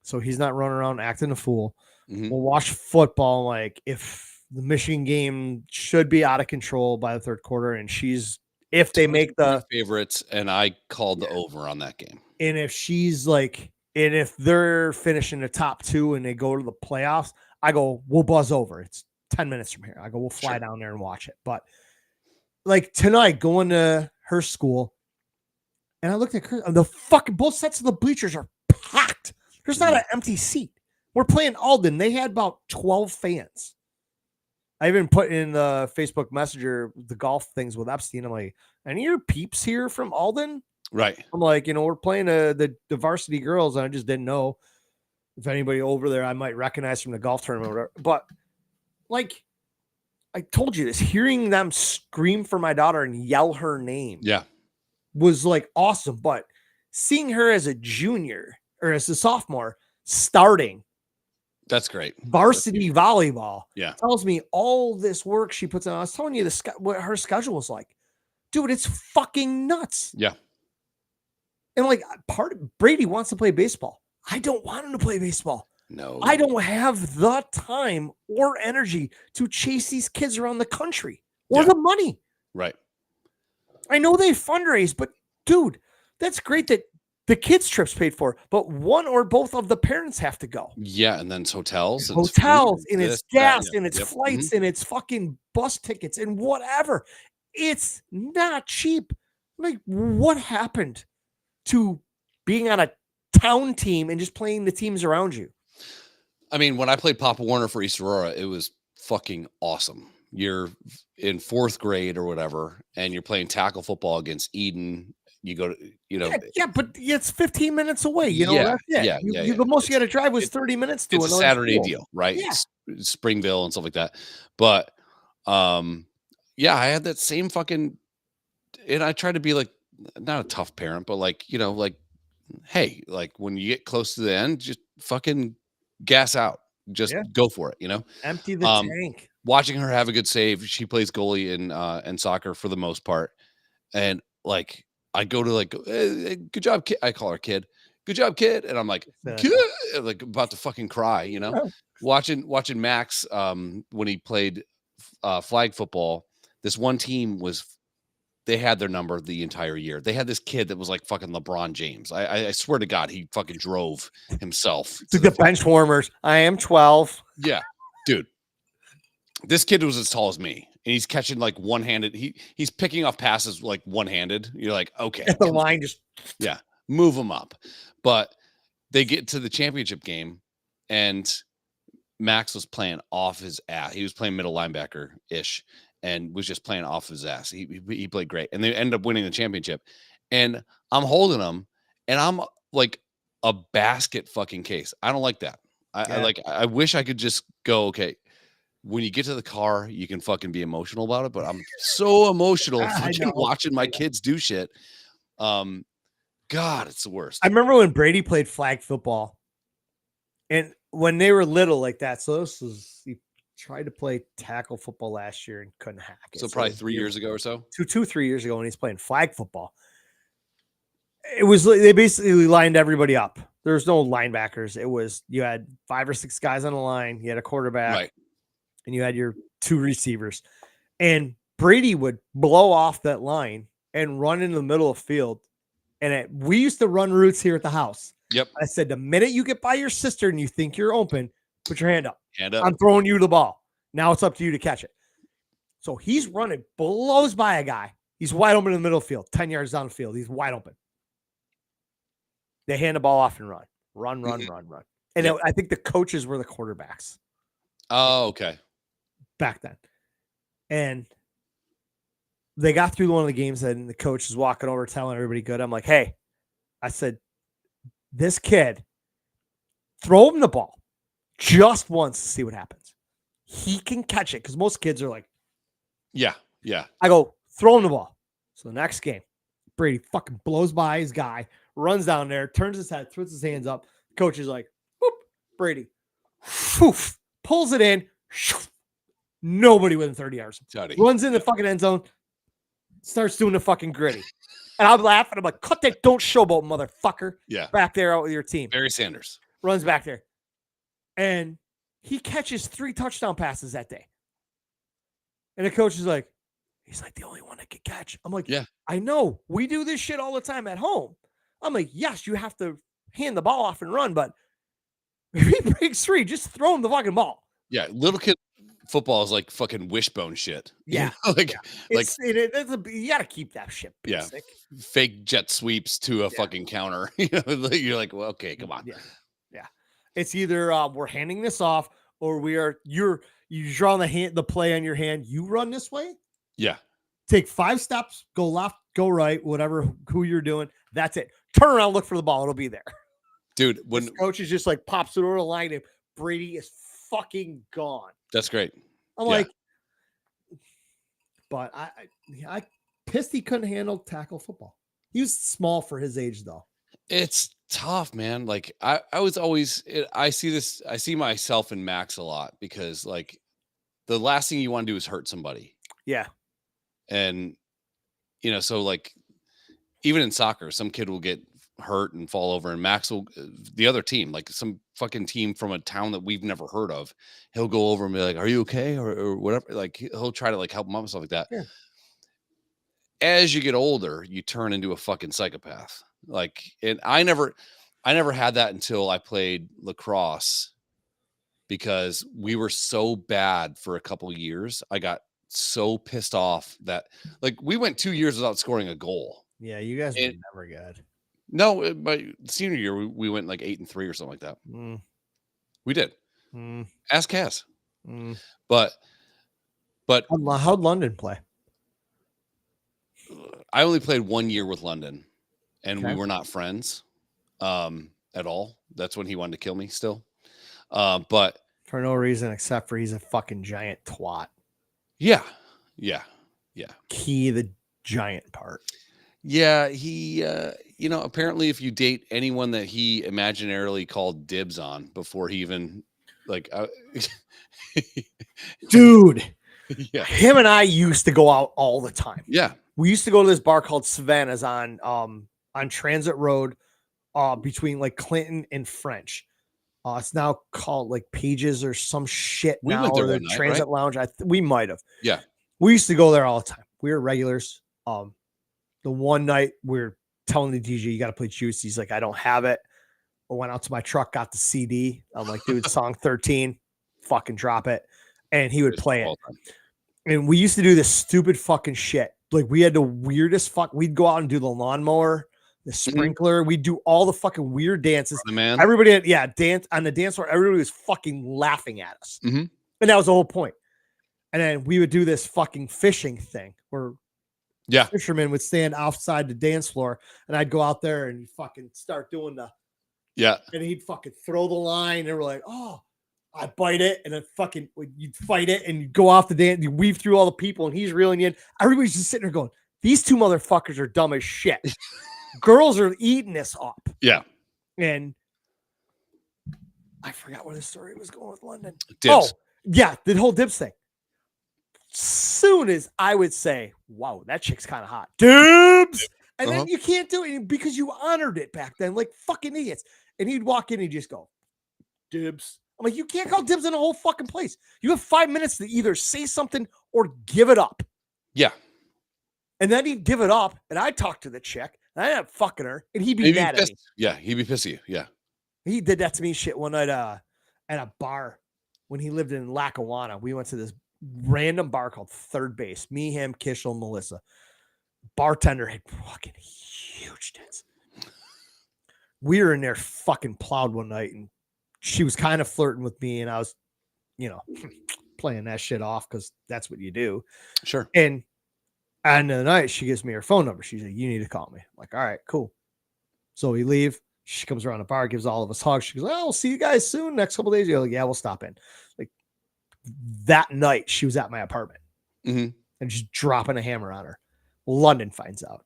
Speaker 1: so he's not running around acting a fool. Mm-hmm. We'll watch football. Like, if the Michigan game should be out of control by the third quarter, and if they make the
Speaker 2: favorites, and I called the over on that game.
Speaker 1: And if she's like, and if they're finishing the top 2 and they go to the playoffs, I go, we'll buzz over. It's 10 minutes from here. I go, we'll fly down there and watch it. But like tonight, going to her school, and I looked at her, the fucking both sets of the bleachers are packed. There's not an empty seat. We're playing Alden. They had about 12 fans. I even put in the Facebook Messenger the golf things with Epstein. I'm like, any of your peeps here from Alden?
Speaker 2: Right.
Speaker 1: I'm like, we're playing the varsity girls, and I just didn't know if anybody over there I might recognize from the golf tournament or whatever. But, like, I told you this, hearing them scream for my daughter and yell her name was, like, awesome. But seeing her as a junior or as a sophomore starting,
Speaker 2: that's great.
Speaker 1: Varsity volleyball.
Speaker 2: Yeah.
Speaker 1: Tells me all this work she puts on. I was telling you what her schedule was like. Dude, it's fucking nuts.
Speaker 2: Yeah.
Speaker 1: And like Brady wants to play baseball. I don't want him to play baseball.
Speaker 2: No.
Speaker 1: I don't have the time or energy to chase these kids around the country or the money.
Speaker 2: Right.
Speaker 1: I know they fundraise, but dude, that's great that The kids' trips paid for, but one or both of the parents have to go.
Speaker 2: Yeah, and then it's hotels,
Speaker 1: and it's gas, and it's flights, and it's fucking bus tickets, and whatever. It's not cheap. Like, what happened to being on a town team and just playing the teams around you?
Speaker 2: I mean, when I played Papa Warner for East Aurora, it was fucking awesome. You're in 4th grade or whatever, and you're playing tackle football against Eden. You go to,
Speaker 1: yeah, but it's 15 minutes away. That's it. The most you got to drive was 30 minutes to
Speaker 2: it's a Saturday deal, right?
Speaker 1: Yeah.
Speaker 2: Springville and stuff like that. But, yeah, I had that same fucking, and I tried to be like, not a tough parent, but like, like, hey, like when you get close to the end, just fucking gas out, just go for it,
Speaker 1: empty the tank.
Speaker 2: Watching her have a good save. She plays goalie in soccer for the most part. And like, I go to like, good job, kid. I call her kid. Good job, kid. And I'm like, good. Like about to fucking cry, watching Max, when he played flag football, this one team they had their number the entire year. They had this kid that was like fucking LeBron James. I swear to God, he fucking drove himself
Speaker 1: to the bench warmers. I am 12.
Speaker 2: Yeah, dude. This kid was as tall as me, and he's catching like one-handed. He's picking off passes like one-handed. You're like, okay,
Speaker 1: at the line, just
Speaker 2: move him up. But they get to the championship game, and Max was playing off his ass. He was playing middle linebacker ish, and was just playing off his ass. He played great, and they ended up winning the championship. And I'm holding him, and I'm like a basket fucking case. I don't like that. I wish I could just go, okay. When you get to the car, you can fucking be emotional about it, but I'm so emotional fucking watching my kids do shit. God, it's the worst.
Speaker 1: I remember when Brady played flag football, and when they were little like that. So he tried to play tackle football last year and couldn't hack it.
Speaker 2: So probably 3 years ago or so?
Speaker 1: 3 years ago when he's playing flag football. It was, they basically lined everybody up. There's no linebackers. It was, you had 5 or 6 guys on the line. You had a quarterback.
Speaker 2: Right.
Speaker 1: And you had your 2 receivers, and Brady would blow off that line and run into the middle of the field. And we used to run routes here at the house.
Speaker 2: Yep.
Speaker 1: I said, the minute you get by your sister and you think you're open, put your hand up.
Speaker 2: Hand up.
Speaker 1: I'm throwing you the ball. Now it's up to you to catch it. So he's running, blows by a guy. He's wide open in the middle of the field, 10 yards down the field. He's wide open. They hand the ball off and run. Run. And I think the coaches were the quarterbacks.
Speaker 2: Oh, okay.
Speaker 1: Back then. And they got through one of the games, and the coach is walking over telling everybody good. I'm like, hey, I said, this kid, throw him the ball just once to see what happens. He can catch it, because most kids are like,
Speaker 2: yeah.
Speaker 1: I go, throw him the ball. So the next game, Brady fucking blows by his guy, runs down there, turns his head, throws his hands up. Coach is like, whoop, Brady, poof, pulls it in. Nobody within 30 yards. Runs in the fucking end zone, starts doing the fucking gritty. And I'm laughing. I'm like, cut that don't showboat, motherfucker.
Speaker 2: Yeah.
Speaker 1: Back there out with your team.
Speaker 2: Barry Sanders.
Speaker 1: Runs back there. And he catches 3 touchdown passes that day. And the coach is like, he's like the only one that can catch. I'm like,
Speaker 2: yeah,
Speaker 1: I know. We do this shit all the time at home. I'm like, yes, you have to hand the ball off and run, but if he breaks 3, just throw him the fucking ball.
Speaker 2: Yeah, little kid football is like fucking wishbone shit.
Speaker 1: Yeah,
Speaker 2: you
Speaker 1: got to keep that shit basic.
Speaker 2: Yeah, fake jet sweeps to a fucking counter. You're like, well, okay, come on.
Speaker 1: Yeah. It's either we're handing this off, or you draw the play on your hand. You run this way.
Speaker 2: Yeah.
Speaker 1: Take 5 steps, go left, go right, whatever who you're doing. That's it. Turn around, look for the ball. It'll be there.
Speaker 2: Dude, when
Speaker 1: the coach is just like pops it over the line and Brady is fucking gone.
Speaker 2: That's great.
Speaker 1: I'm like, but I pissed he couldn't handle tackle football. He was small for his age, though.
Speaker 2: It's tough, man. Like I was always, I see myself in Max a lot, because like the last thing you want to do is hurt somebody.
Speaker 1: Yeah.
Speaker 2: And, so like even in soccer, some kid will get hurt and fall over, and Max will, the other team, like some fucking team from a town that we've never heard of, he'll go over and be like, are you okay? Or whatever. Like he'll try to like help him up and stuff like that.
Speaker 1: Yeah.
Speaker 2: As you get older, you turn into a fucking psychopath. Like, and I never had that until I played lacrosse, because we were so bad for a couple of years. I got so pissed off that, like, we went 2 years without scoring a goal.
Speaker 1: Yeah, you guys were never good.
Speaker 2: No, my senior year we went like 8-3 or something like that. We did. Ask Cass. But
Speaker 1: how'd London play?
Speaker 2: I only played 1 year with London, and we were not friends at all. That's when he wanted to kill me still. But
Speaker 1: for no reason except for he's a fucking giant twat.
Speaker 2: Yeah.
Speaker 1: Key the giant part.
Speaker 2: Yeah, he apparently if you date anyone that he imaginarily called dibs on before he even
Speaker 1: dude.
Speaker 2: Yeah.
Speaker 1: Him and I used to go out all the time.
Speaker 2: Yeah.
Speaker 1: We used to go to this bar called Savannah's on Transit Road between like Clinton and French. It's now called like Pages or some shit
Speaker 2: we
Speaker 1: now,
Speaker 2: went there
Speaker 1: or the
Speaker 2: one night,
Speaker 1: Transit
Speaker 2: right?
Speaker 1: Lounge. We might have.
Speaker 2: Yeah.
Speaker 1: We used to go there all the time. We were regulars. The one night we were telling the DJ, you got to play Juice. He's like, I don't have it. I went out to my truck, got the CD. I'm like, dude, song 13, fucking drop it. And he would play it. And we used to do this stupid fucking shit. Like we had the weirdest fuck. We'd go out and do the lawnmower, the sprinkler. We'd do all the fucking weird dances. Everybody, dance on the dance floor. Everybody was fucking laughing at us. And that was the whole point. And then we would do this fucking fishing thing where fishermen would stand outside the dance floor, and I'd go out there and fucking start doing and he'd fucking throw the line, and we're like, oh, I bite it, and then fucking you'd fight it, and you go off the dance, you weave through all the people, and he's reeling you in. Everybody's just sitting there going, these two motherfuckers are dumb as shit. Girls are eating this up.
Speaker 2: Yeah.
Speaker 1: And I forgot where the story was going with London.
Speaker 2: Dibs.
Speaker 1: Oh, yeah, the whole dibs thing. Soon as I would say, wow, that chick's kind of hot. Dibs! And then you can't do it because you honored it back then, like fucking idiots. And he'd walk in and he'd just go, dibs. I'm like, you can't call dibs in the whole fucking place. You have 5 minutes to either say something or give it up.
Speaker 2: Yeah.
Speaker 1: And then he'd give it up, and I'd talk to the chick, and I'd end up fucking her, and he'd be mad at me.
Speaker 2: Yeah, he'd be pissed at you. Yeah.
Speaker 1: He did that to me shit one night at a bar when he lived in Lackawanna. We went to this random bar called Third Base. Me, him, Kishel, and Melissa. Bartender had fucking huge tits. We were in there fucking plowed one night, and she was kind of flirting with me, and I was, playing that shit off because that's what you do.
Speaker 2: Sure.
Speaker 1: And end of the night, she gives me her phone number. She's like, you need to call me. I'm like, all right, cool. So we leave. She comes around the bar, gives all of us hugs. She goes, oh, we'll see you guys soon. Next couple of days. You're like, yeah, we'll stop in. Like that night, she was at my apartment and just dropping a hammer on her. London finds out.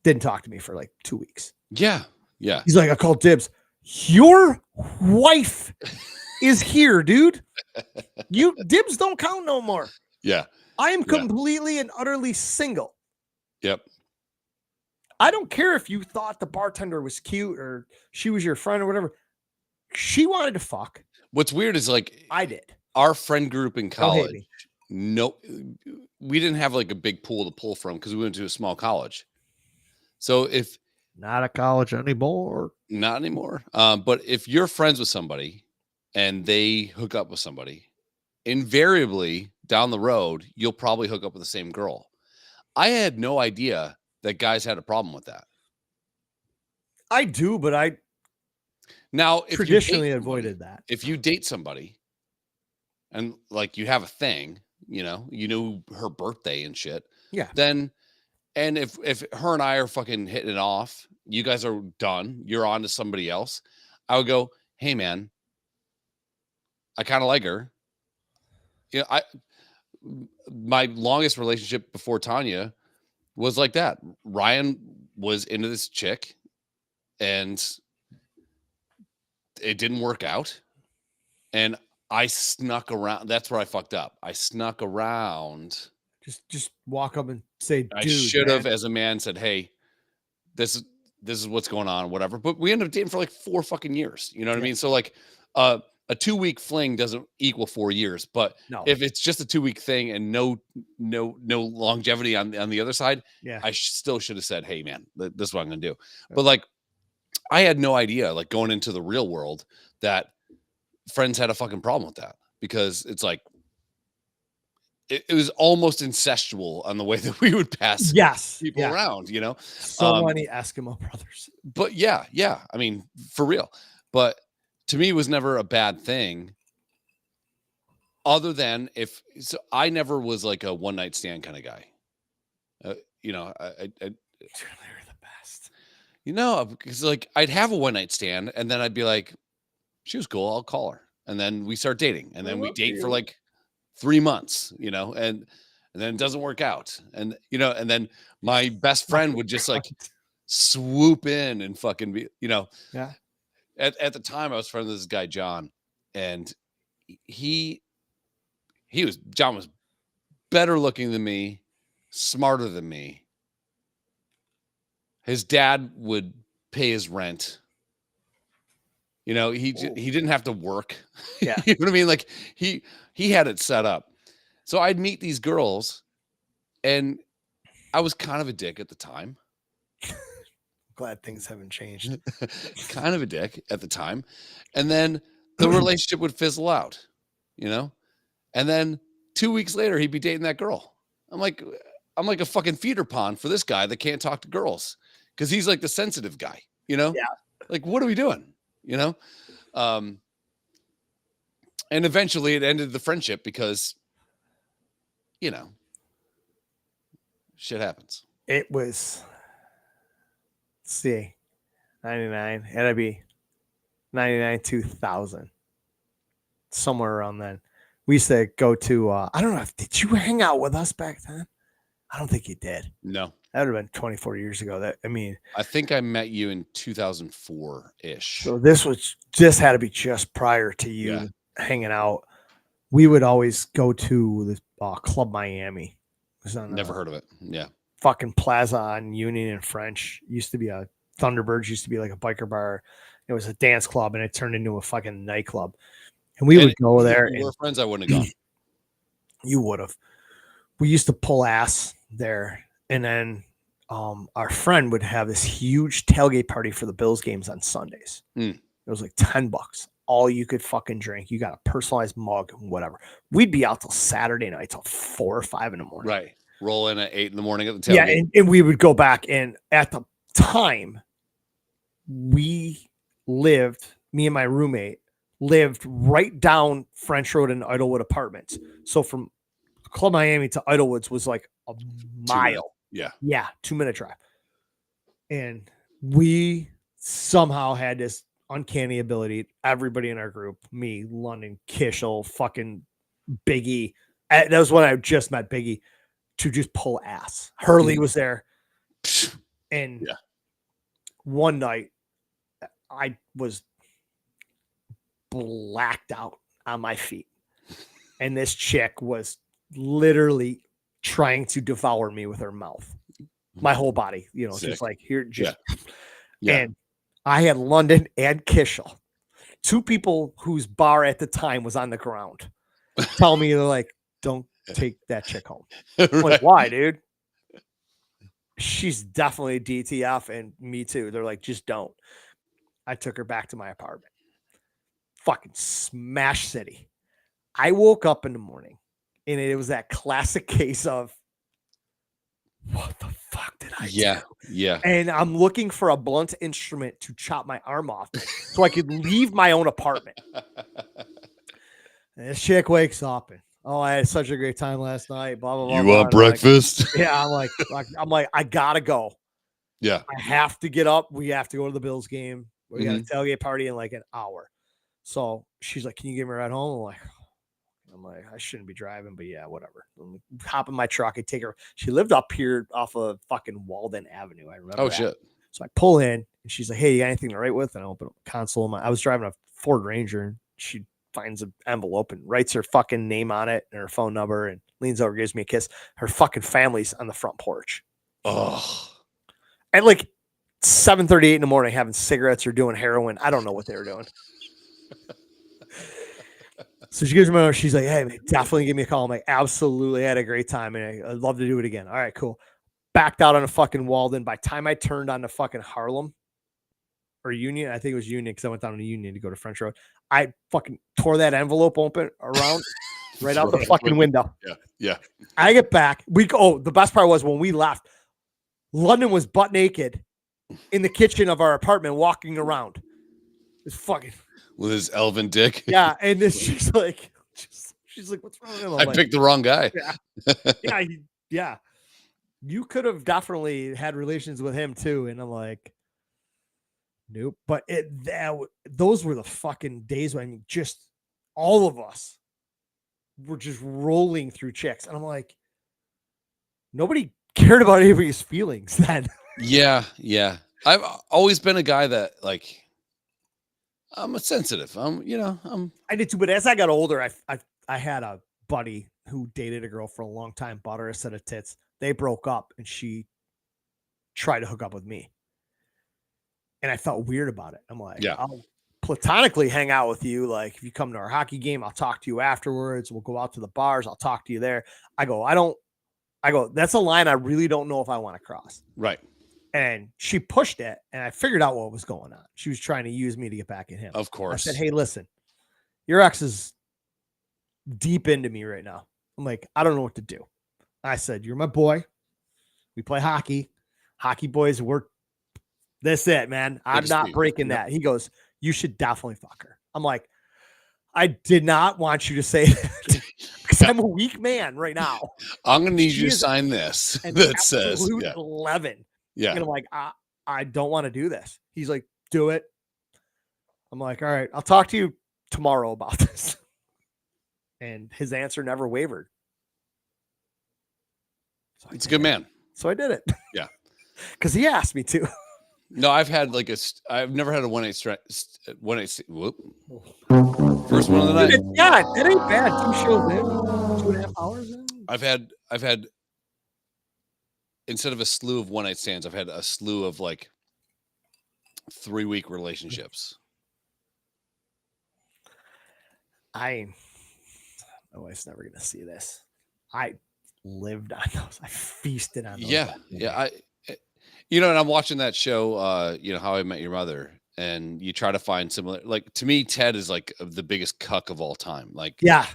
Speaker 1: Didn't talk to me for like 2 weeks.
Speaker 2: Yeah. Yeah.
Speaker 1: He's like, I called dibs. Your wife is here, dude. You dibs don't count no more.
Speaker 2: Yeah.
Speaker 1: I am completely and utterly single.
Speaker 2: Yep.
Speaker 1: I don't care if you thought the bartender was cute or she was your friend or whatever. She wanted to fuck.
Speaker 2: What's weird is like
Speaker 1: I did.
Speaker 2: Our friend group in college. No, we didn't have like a big pool to pull from because we went to a small college. So if
Speaker 1: not a college anymore,
Speaker 2: not anymore. But if you're friends with somebody and they hook up with somebody, invariably down the road, you'll probably hook up with the same girl. I had no idea that guys had a problem with that.
Speaker 1: I do, but I traditionally avoided that.
Speaker 2: If you date somebody and like you have a thing, you know her birthday and shit.
Speaker 1: Yeah.
Speaker 2: Then, and if her and I are fucking hitting it off, you guys are done, you're on to somebody else, I would go, hey man, I kind of like her. My longest relationship before Tanya was like that. Ryan was into this chick and it didn't work out. And I snuck around. That's where I fucked up. I snuck around.
Speaker 1: Just walk up and say, dude,
Speaker 2: I should have, as a man, said, hey, this is what's going on, whatever. But we ended up dating for like 4 fucking years. You know what I mean? So like a 2-week fling doesn't equal 4 years. But if it's just a 2-week thing and no longevity on the other side, I still should have said, hey man, this is what I'm gonna do. But like I had no idea, like going into the real world, that friends had a fucking problem with that, because it's like it was almost incestual on the way that we would pass people around, you know.
Speaker 1: So many Eskimo brothers.
Speaker 2: But yeah, I mean, for real. But to me, it was never a bad thing. Other than so I never was like a one night stand kind of guy. You know, I
Speaker 1: They're the best.
Speaker 2: You know, because like I'd have a one night stand and then I'd be like, she was cool, I'll call her. And then we start dating, and then we date for like 3 months, you know, and then it doesn't work out. And, you know, and then my best friend would just like swoop in and fucking be, you know.
Speaker 1: Yeah.
Speaker 2: At the time I was friends with this guy, John, and John was better looking than me, smarter than me. His dad would pay his rent. You know, he didn't have to work.
Speaker 1: Yeah.
Speaker 2: You know what I mean? Like he had it set up. So I'd meet these girls, and I was kind of a dick at the time.
Speaker 1: Glad things haven't changed.
Speaker 2: Kind of a dick at the time. And then the relationship would fizzle out, you know? And then 2 weeks later, he'd be dating that girl. I'm like a fucking feeder pond for this guy that can't talk to girls, because he's like the sensitive guy, you know?
Speaker 1: Yeah.
Speaker 2: Like, what are we doing? You know? And eventually it ended the friendship because, you know, shit happens.
Speaker 1: It was, let's see, 99. It'd be 99, 2000. Somewhere around then. We used to go to, I don't know, did you hang out with us back then? I don't think you did.
Speaker 2: No.
Speaker 1: That would have been 24 years ago.
Speaker 2: I think I met you in 2004-ish.
Speaker 1: So this had to be just prior to you hanging out. We would always go to the Club Miami.
Speaker 2: Never heard of it. Yeah.
Speaker 1: Fucking Plaza on Union and French. Used to be a Thunderbirds, used to be like a biker bar. It was a dance club, and it turned into a fucking nightclub. And we would go there.
Speaker 2: If we were friends, I wouldn't have gone.
Speaker 1: You would have. We used to pull ass there. And then our friend would have this huge tailgate party for the Bills games on Sundays. It was like $10. All you could fucking drink. You got a personalized mug, whatever. We'd be out till Saturday night till 4 or 5 in the morning.
Speaker 2: Right. Roll in at 8 in the morning at the tailgate.
Speaker 1: Yeah, and we would go back. And at the time, me and my roommate lived right down French Road in Idlewood Apartments. So from Club Miami to Idlewoods was like a mile. Yeah, 2-minute drive. And we somehow had this uncanny ability, everybody in our group, me, London, Kishel, fucking Biggie. That was when I just met Biggie, to just pull ass. Hurley was there. And one night I was blacked out on my feet. And this chick was literally trying to devour me with her mouth. My whole body, you know, just like here, just and I had London and Kishel, two people whose bar at the time was on the ground, tell me, they're like, don't take that chick home. I'm like, why, dude? She's definitely DTF, and me too. They're like, just don't. I took her back to my apartment. Fucking smash city. I woke up in the morning, and it was that classic case of, what the fuck did I do?
Speaker 2: Yeah.
Speaker 1: And I'm looking for a blunt instrument to chop my arm off so I could leave my own apartment. And this chick wakes up and, oh, I had such a great time last night. Blah blah blah.
Speaker 2: You want breakfast?
Speaker 1: Like, yeah, I'm like, I gotta go.
Speaker 2: Yeah,
Speaker 1: I have to get up. We have to go to the Bills game. We got a tailgate party in like an hour. So she's like, "Can you give me a ride home?" I'm like, I shouldn't be driving, but yeah, whatever. Hop in my truck. I take her. She lived up here off of fucking Walden Avenue. I remember.
Speaker 2: Oh
Speaker 1: that.
Speaker 2: shit.
Speaker 1: So I pull in, and she's like, "Hey, you got anything to write with?" And I open up a console. I was driving a Ford Ranger, and she finds an envelope and writes her fucking name on it and her phone number, and leans over, gives me a kiss. Her fucking family's on the front porch.
Speaker 2: Oh.
Speaker 1: At like 7:38 in the morning, having cigarettes or doing heroin. I don't know what they were doing. So she gives me over. She's like, "Hey, man, definitely give me a call." I'm like, "Absolutely, I had a great time, and I'd love to do it again." All right, cool. Backed out on a fucking Walden. By the time I turned on the fucking Harlem, or Union. I think it was Union because I went down to Union to go to French Road. I fucking tore that envelope open around right out the fucking window.
Speaker 2: Yeah.
Speaker 1: I get back. The best part was when we left, London was butt naked in the kitchen of our apartment walking around. It's fucking
Speaker 2: with his elven dick.
Speaker 1: Yeah, and this she's like, what's wrong with him?
Speaker 2: I picked the wrong guy.
Speaker 1: Yeah. You could have definitely had relations with him too, and I'm like, nope. But those were the fucking days when just all of us were just rolling through chicks, and I'm like, nobody cared about anybody's feelings then. Yeah.
Speaker 2: I've always been a guy that like. I'm a sensitive. I
Speaker 1: did too, but as I got older, I had a buddy who dated a girl for a long time, bought her a set of tits. They broke up, and she tried to hook up with me, and I felt weird about it. I'm like, I'll platonically hang out with you. Like, if you come to our hockey game, I'll talk to you afterwards. We'll go out to the bars. I'll talk to you there. I go, that's a line I really don't know if I want to cross.
Speaker 2: Right.
Speaker 1: And she pushed it, and I figured out what was going on. She was trying to use me to get back at him.
Speaker 2: Of course.
Speaker 1: I said, hey, listen, your ex is deep into me right now. I'm like, I don't know what to do. I said, you're my boy. We play hockey. Hockey boys work. That's it, man. I'm not breaking that. He goes, you should definitely fuck her. I'm like, I did not want you to say that because I'm a weak man right now.
Speaker 2: I'm going to need you to sign this that says
Speaker 1: 11.
Speaker 2: Yeah.
Speaker 1: And I'm like, I don't want to do this. He's like, do it. I'm like, all right, I'll talk to you tomorrow about this. And his answer never wavered.
Speaker 2: So it's a good man.
Speaker 1: So I did it.
Speaker 2: Yeah.
Speaker 1: Because he asked me to.
Speaker 2: No, I've never had a 1-8 whoop. First one of the night.
Speaker 1: Yeah, it ain't bad. 2 shows in, 2.5 hours in.
Speaker 2: I've had instead of a slew of 1-night stands, I've had a slew of like 3-week relationships.
Speaker 1: My wife's never gonna see this. I lived on those. I feasted on those.
Speaker 2: Yeah. And I'm watching that show, How I Met Your Mother, and you try to find similar. Like, to me, Ted is like the biggest cuck of all time. Like,
Speaker 1: yeah.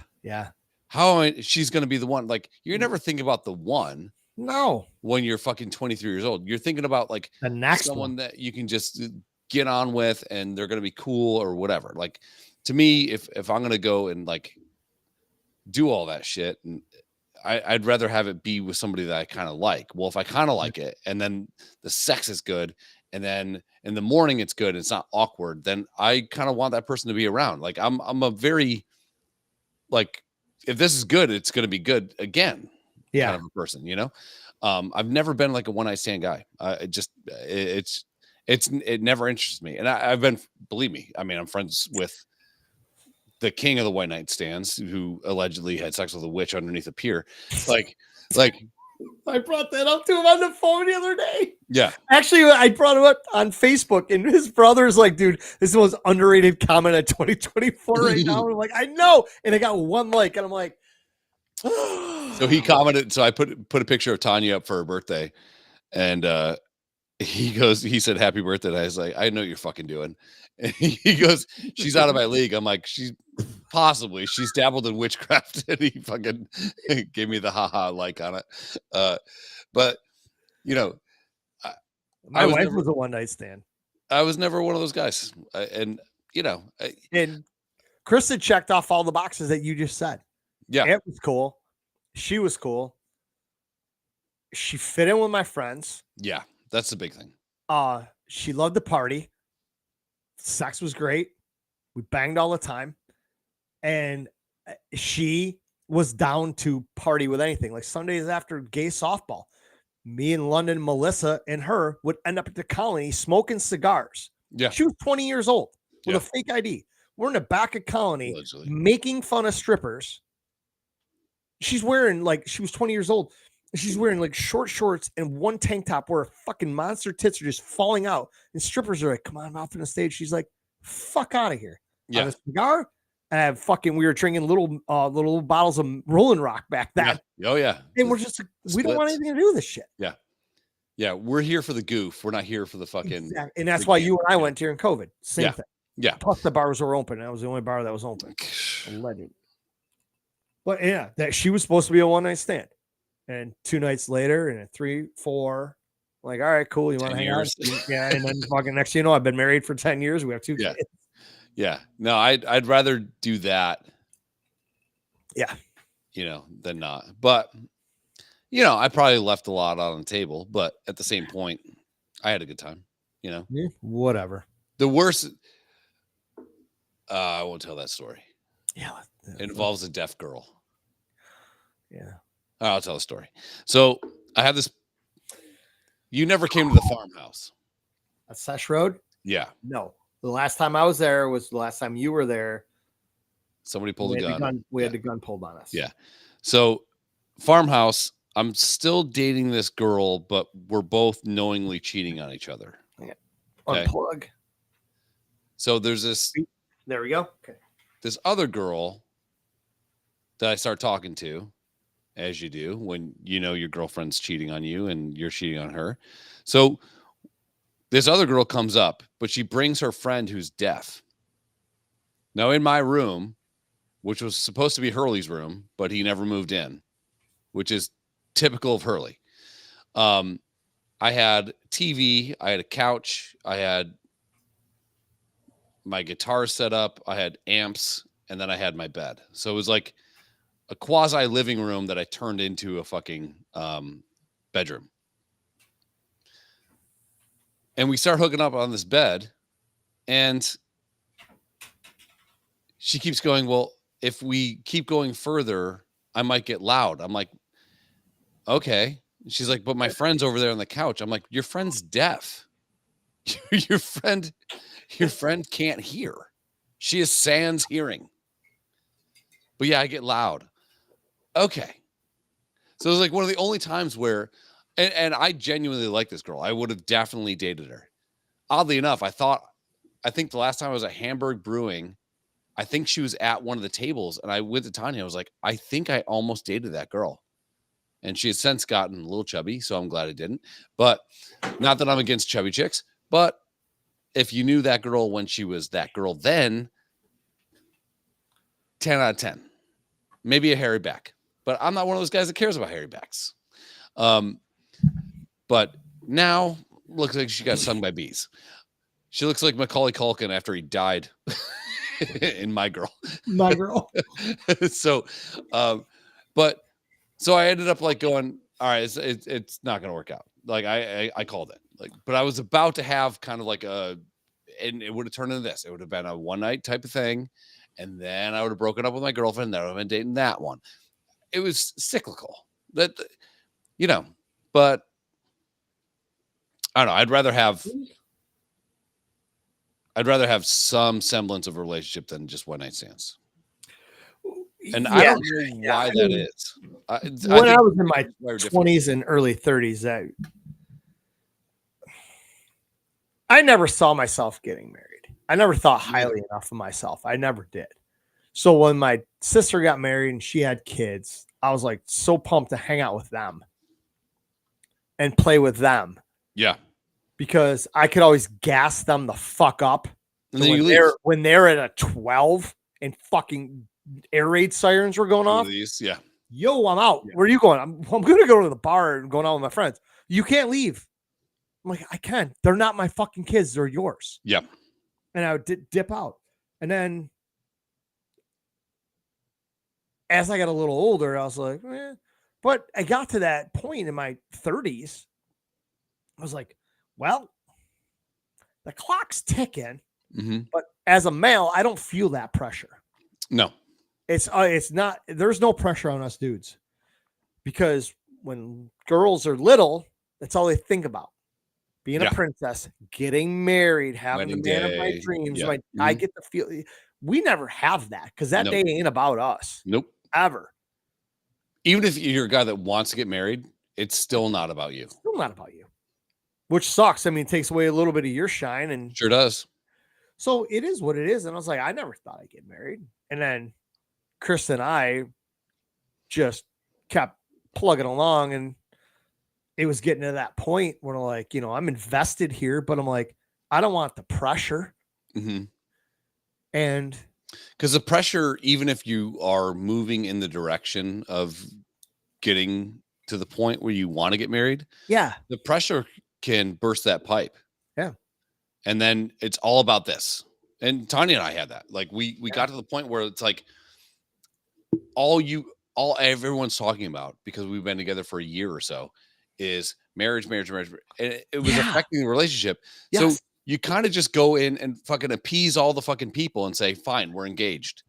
Speaker 2: She's gonna be the one. Like, you're never thinking about the one.
Speaker 1: No.
Speaker 2: When you're fucking 23 years old, you're thinking about like
Speaker 1: the next
Speaker 2: someone
Speaker 1: one
Speaker 2: that you can just get on with, and they're gonna be cool or whatever. Like, to me, if I'm gonna go and like do all that shit, and I'd rather have it be with somebody that I kind of like. Well, if I kind of like it, and then the sex is good, and then in the morning it's good, and it's not awkward, then I kind of want that person to be around. Like, I'm a very like, if this is good, it's going to be good again.
Speaker 1: Yeah.
Speaker 2: Kind of a person, I've never been like a 1-night stand guy. It never interests me. And I've been, believe me, I mean, I'm friends with the king of the 1-night stands who allegedly had sex with a witch underneath a pier. Like
Speaker 1: I brought that up to him on the phone the other day.
Speaker 2: Yeah.
Speaker 1: Actually, I brought him up on Facebook, and his brother's like, dude, this is the most underrated comment of 2024 right now. I'm like, I know. And I got 1 like, and I'm like,
Speaker 2: so he commented. So I put a picture of Tanya up for her birthday, and he said, happy birthday. And I was like, I know what you're fucking doing. And he goes, she's out of my league. I'm like, she's dabbled in witchcraft. And he fucking gave me the haha like on it. But
Speaker 1: my wife was a 1-night stand.
Speaker 2: I was never one of those guys. And
Speaker 1: Chris had checked off all the boxes that you just said.
Speaker 2: Yeah.
Speaker 1: It was cool. She was cool. She fit in with my friends.
Speaker 2: Yeah. That's the big thing.
Speaker 1: She loved to party. Sex was great. We banged all the time. And she was down to party with anything. Like Sundays after gay softball, me and London, Melissa, and her would end up at the Colony smoking cigars.
Speaker 2: Yeah.
Speaker 1: She was 20 years old with a fake ID. We're in the back of Colony making fun of strippers. She's wearing she was 20 years old. She's wearing like short shorts and 1 tank top where her fucking monster tits are just falling out. And strippers are like, come on, off on the stage. She's like, fuck out of here.
Speaker 2: Yeah.
Speaker 1: I have a cigar. And I have we were drinking little bottles of Rolling Rock back then.
Speaker 2: Yeah. Oh, yeah.
Speaker 1: And we're just like, we don't want anything to do with this shit.
Speaker 2: Yeah. Yeah, we're here for the goof. We're not here for the fucking.
Speaker 1: Exactly. And that's why you and I went during COVID. Same thing.
Speaker 2: Yeah.
Speaker 1: Plus the bars were open. That was the only bar that was open. Alleged. But yeah, that she was supposed to be a one-night stand. And 2 nights later, and 3, 4, like, all right, cool. You want to hang out? Yeah. And then fucking next thing you know, I've been married for 10 years. We have 2 kids.
Speaker 2: Yeah. No, I'd rather do that.
Speaker 1: Yeah.
Speaker 2: Than not. But I probably left a lot on the table, but at the same point, I had a good time,
Speaker 1: Yeah, whatever.
Speaker 2: The worst, I won't tell that story.
Speaker 1: Yeah.
Speaker 2: It involves a deaf girl.
Speaker 1: Yeah.
Speaker 2: I'll tell the story. So I have this, you never came to the farmhouse.
Speaker 1: At Sesh Road?
Speaker 2: Yeah.
Speaker 1: No. The last time I was there was the last time you were there.
Speaker 2: Somebody pulled a gun.
Speaker 1: We had the gun pulled on us.
Speaker 2: Yeah. So farmhouse, I'm still dating this girl, but we're both knowingly cheating on each other.
Speaker 1: Yeah. Okay. Unplug.
Speaker 2: So there's this.
Speaker 1: There we go. Okay.
Speaker 2: This other girl that I start talking to, as you do when your girlfriend's cheating on you and you're cheating on her. So this other girl comes up, but she brings her friend who's deaf. Now in my room, which was supposed to be Hurley's room, but he never moved in, which is typical of Hurley. I had TV, I had a couch, I had my guitar set up, I had amps, and then I had my bed. So it was like a quasi living room that I turned into a fucking bedroom. And we start hooking up on this bed, and she keeps going, well, if we keep going further, I might get loud. I'm like, okay. She's like, but my friend's over there on the couch. I'm like, your friend's deaf. your friend can't hear. She is sans hearing. But yeah, I get loud. Okay. So it was like one of the only times where, and I genuinely like this girl. I would have definitely dated her. Oddly enough, I think the last time I was at Hamburg Brewing, I think she was at one of the tables, and I went to Tanya. I was like, I think I almost dated that girl. And she has since gotten a little chubby, so I'm glad I didn't. But not that I'm against chubby chicks, but if you knew that girl when she was that girl then, 10 out of 10. Maybe a hairy back. But I'm not one of those guys that cares about hairy backs. But now, looks like she got stung by bees. She looks like Macaulay Culkin after he died. In My Girl. So I ended up like going, all right, it's not gonna work out. Like I called it. Like, but I was about to have kind of like and it would have turned into this. It would have been a one night type of thing, and then I would have broken up with my girlfriend. Then I would have been dating that one. It was cyclical. But I don't know. I'd rather have some semblance of a relationship than just one night stands. And I don't know why that is.
Speaker 1: When I was in my 20s and early 30s, I never saw myself getting married. I never thought highly enough of myself. I never did. So when my sister got married and she had kids, I was like so pumped to hang out with them and play with them.
Speaker 2: Yeah.
Speaker 1: Because I could always gas them the fuck up.
Speaker 2: And then
Speaker 1: when they're at a 12 and fucking air raid sirens were going off.
Speaker 2: Yeah.
Speaker 1: Yo, I'm out. Yeah. Where are you going? I'm going to go to the bar and going out with my friends. You can't leave. I'm like, I can. They're not my fucking kids. They're yours.
Speaker 2: Yeah.
Speaker 1: And I would dip out. And then as I got a little older, I was like, But I got to that point in my 30s. I was like, well, the clock's ticking, but as a male, I don't feel that pressure.
Speaker 2: No,
Speaker 1: it's not. There's no pressure on us dudes because when girls are little, that's all they think about: being a princess, getting married, having the man of my dreams. Yeah. I get the feel. We never have that because that day ain't about us.
Speaker 2: Nope,
Speaker 1: ever.
Speaker 2: Even if you're a guy that wants to get married, it's still not about you.
Speaker 1: It's still not about you. Which sucks. I mean, it takes away a little bit of your shine. And
Speaker 2: sure does.
Speaker 1: So it is what it is. And I was like, I never thought I'd get married. And then Chris and I just kept plugging along. And it was getting to that point where like, you know, I'm invested here, but I'm like, I don't want the pressure.
Speaker 2: Mm-hmm.
Speaker 1: And
Speaker 2: because the pressure, even if you are moving in the direction of getting to the point where you want to get married, the pressure can burst that pipe.
Speaker 1: Yeah.
Speaker 2: And then it's all about this. And Tanya and I had that. Like we got to the point where it's like everyone's talking about, because we've been together for a year or so, is marriage. And it was affecting the relationship.
Speaker 1: Yes.
Speaker 2: So you kind of just go in and fucking appease all the fucking people and say, fine, we're engaged.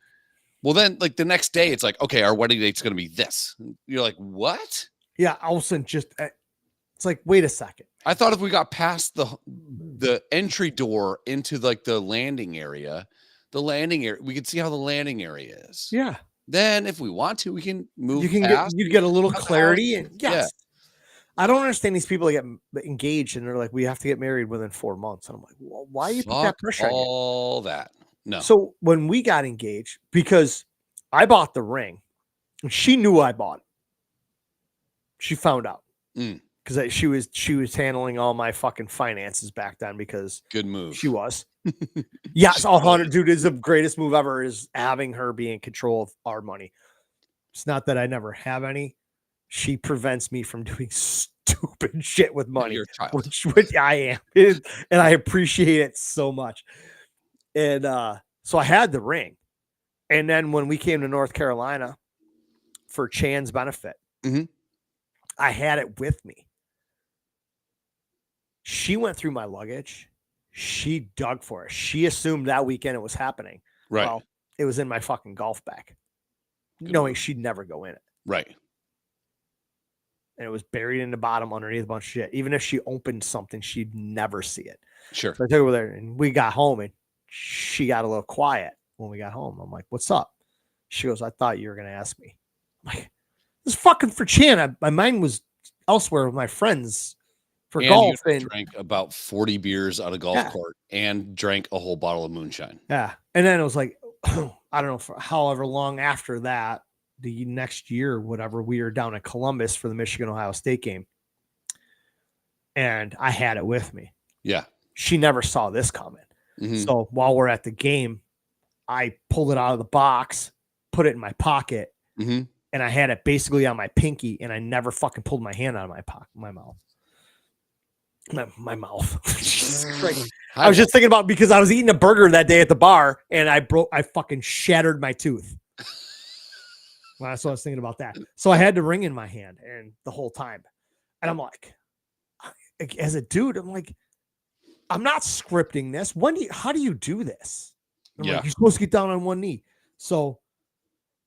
Speaker 2: Well, then like the next day it's like, okay, our wedding date's going to be this. You're like, what?
Speaker 1: Yeah. All of a sudden it's like, wait a second.
Speaker 2: I thought if we got past the entry door into like the landing area, we could see how the landing area is.
Speaker 1: Yeah.
Speaker 2: Then if we want to, we can move.
Speaker 1: You get a little clarity. And yes. I don't understand these people that get engaged and they're like, we have to get married within 4 months. And I'm like, well, why you put that pressure on you?
Speaker 2: All that. No.
Speaker 1: So when we got engaged, because I bought the ring, and she knew I bought it. She found out. Because she was handling all my fucking finances back then, because
Speaker 2: good move.
Speaker 1: She was. Yes, 100, dude, is the greatest move ever, is having her be in control of our money. It's not that I never have any. She prevents me from doing stupid shit with money, which I am, and I appreciate it so much. And so I had the ring, and then when we came to North Carolina for Chan's benefit, I had it with me. She went through my luggage. She dug for it. She assumed that weekend it was happening.
Speaker 2: Right.
Speaker 1: Well, it was in my fucking golf bag, knowing she'd never go in it.
Speaker 2: Right.
Speaker 1: And it was buried in the bottom underneath a bunch of shit. Even if she opened something, she'd never see it.
Speaker 2: Sure.
Speaker 1: So I took her over there, and we got home, and she got a little quiet when we got home. I'm like, what's up? She goes, I thought you were going to ask me. I'm like, this is fucking for Chan. My mind was elsewhere with my friends for golf.
Speaker 2: And drank about 40 beers out of golf court and drank a whole bottle of moonshine.
Speaker 1: Yeah. And then it was like, I don't know, for however long after that, the next year, whatever, we were down in Columbus for the Michigan-Ohio State game. And I had it with me.
Speaker 2: Yeah.
Speaker 1: She never saw this coming. So while we're at the game, I pulled it out of the box, put it in my pocket, and I had it basically on my pinky, and I never fucking pulled my hand out of my mouth. My mouth. I was just thinking about, because I was eating a burger that day at the bar, and I fucking shattered my tooth. Well, so I was thinking about that. So I had the ring in my hand and the whole time. And I'm like, as a dude, I'm like, I'm not scripting this. How do you do this? I'm like, you're supposed to get down on one knee. So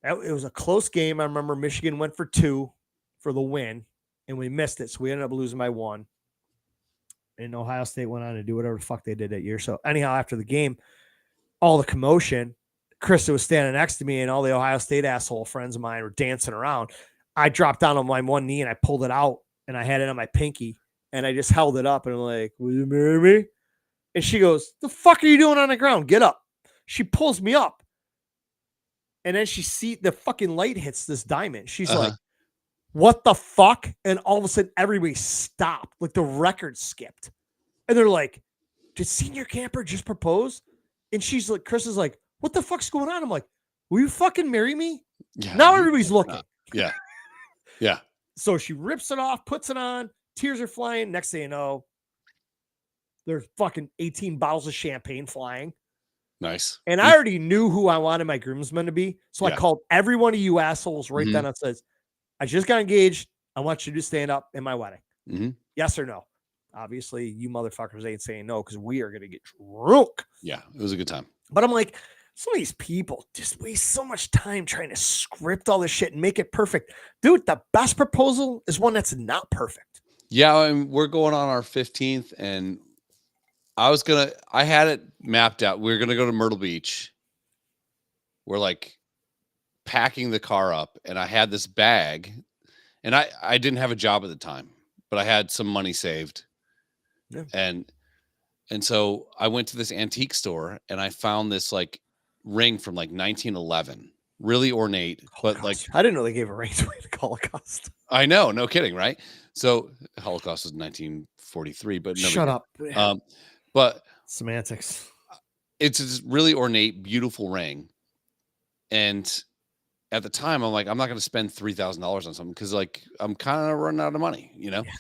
Speaker 1: it was a close game. I remember Michigan went for 2 for the win, and we missed it. So we ended up losing by 1. And Ohio State went on to do whatever the fuck they did that year. So anyhow, after the game, all the commotion, Krista was standing next to me, and all the Ohio State asshole friends of mine were dancing around. I dropped down on my one knee, and I pulled it out, and I had it on my pinky, and I just held it up, and I'm like, will you marry me? And she goes, the fuck are you doing on the ground? Get up. She pulls me up. And then she sees the fucking light hits this diamond. She's like, what the fuck? And all of a sudden, everybody stopped. Like the record skipped. And they're like, did Senior Camper just propose? And she's like, Chris is like, what the fuck's going on? I'm like, will you fucking marry me? Yeah. Now everybody's looking.
Speaker 2: Yeah. Yeah.
Speaker 1: So she rips it off, puts it on. Tears are flying. Next thing you know, there's fucking 18 bottles of champagne flying.
Speaker 2: Nice.
Speaker 1: And I already knew who I wanted my groomsmen to be. So I called every one of you assholes right then and says, I just got engaged. I want you to stand up in my wedding. Yes or no? Obviously, you motherfuckers ain't saying no, because we are going to get drunk.
Speaker 2: Yeah, it was a good time.
Speaker 1: But I'm like, some of these people just waste so much time trying to script all this shit and make it perfect. Dude, the best proposal is one that's not perfect.
Speaker 2: Yeah, I mean, we're going on our 15th, and I had it mapped out. We were going to go to Myrtle Beach. We're like packing the car up, and I had this bag, and I didn't have a job at the time, but I had some money saved. Yeah. And so I went to this antique store, and I found this like ring from like 1911, really ornate, but like
Speaker 1: I didn't know they gave a ring away to Holocaust.
Speaker 2: I know, no kidding, right? So Holocaust was 1943, but
Speaker 1: shut up.
Speaker 2: But
Speaker 1: semantics.
Speaker 2: It's this really ornate, beautiful ring. And at the time, I'm like, I'm not going to spend $3,000 on something because, like, I'm kind of running out of money, you know? Yeah.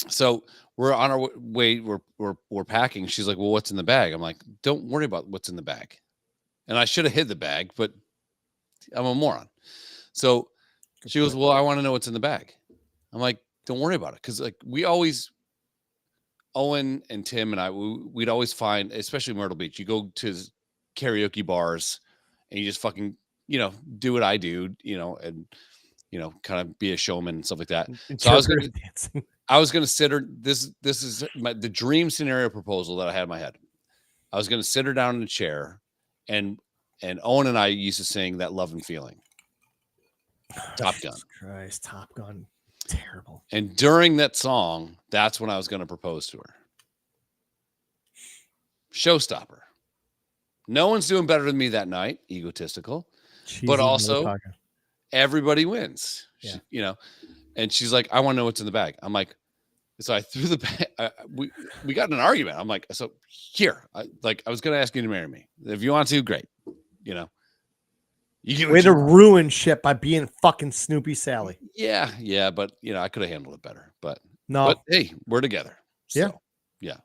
Speaker 2: So we're on our way. We're packing. She's like, well, what's in the bag? I'm like, don't worry about what's in the bag. And I should have hid the bag, but I'm a moron. So she goes, well, I want to know what's in the bag. I'm like, don't worry about it. Cause like Owen and Tim and I, we'd always find, especially Myrtle Beach, you go to karaoke bars and you just fucking, do what I do, and, kind of be a showman and stuff like that. So I was going to sit her, this is the dream scenario proposal that I had in my head. I was going to sit her down in a chair and Owen and I used to sing that Love and Feeling. Top Gun.
Speaker 1: Christ, Top Gun. Terrible.
Speaker 2: And during that song, that's when I was going to propose to her. Showstopper. No one's doing better than me that night. Egotistical. But also, everybody wins. Yeah. And she's like, I want to know what's in the bag. I'm like, so I threw the bag. We got in an argument. I'm like, so here, I was going to ask you to marry me. If you want to, great. You
Speaker 1: way to ruin shit by being fucking Snoopy Sally.
Speaker 2: Yeah, but I could have handled it better. But
Speaker 1: no,
Speaker 2: but hey, we're together.
Speaker 1: So,
Speaker 2: yeah,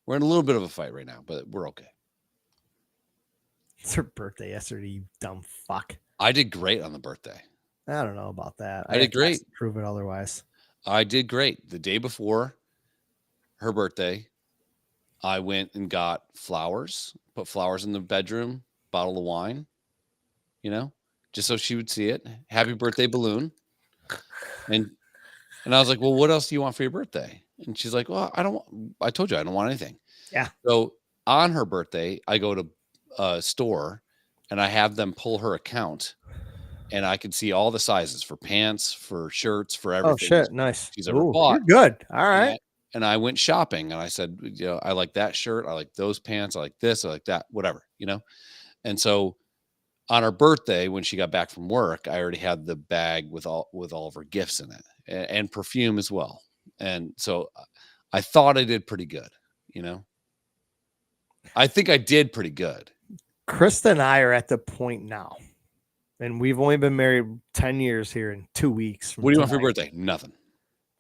Speaker 2: we're in a little bit of a fight right now, but we're okay.
Speaker 1: It's her birthday yesterday, you dumb fuck.
Speaker 2: I did great on the birthday.
Speaker 1: I don't know about that.
Speaker 2: I did great.
Speaker 1: Prove it otherwise.
Speaker 2: I did great. The day before her birthday, I went and got flowers, put flowers in the bedroom, bottle of wine. Just so she would see it. Happy birthday balloon. And I was like, well, what else do you want for your birthday? And she's like, well, I told you I don't want anything.
Speaker 1: Yeah.
Speaker 2: So on her birthday, I go to a store and I have them pull her account and I can see all the sizes for pants, for shirts, for everything.
Speaker 1: Oh shit. Nice.
Speaker 2: She's ever bought.
Speaker 1: You're good. All right.
Speaker 2: And I went shopping and I said, I like that shirt. I like those pants. I like this. I like that, whatever, And so on her birthday, when she got back from work, I already had the bag with all of her gifts in it and perfume as well. And so I thought I did pretty good, I think I did pretty good.
Speaker 1: Krista and I are at the point now, and we've only been married 10 years here in 2 weeks.
Speaker 2: What do you want for your birthday? Nothing.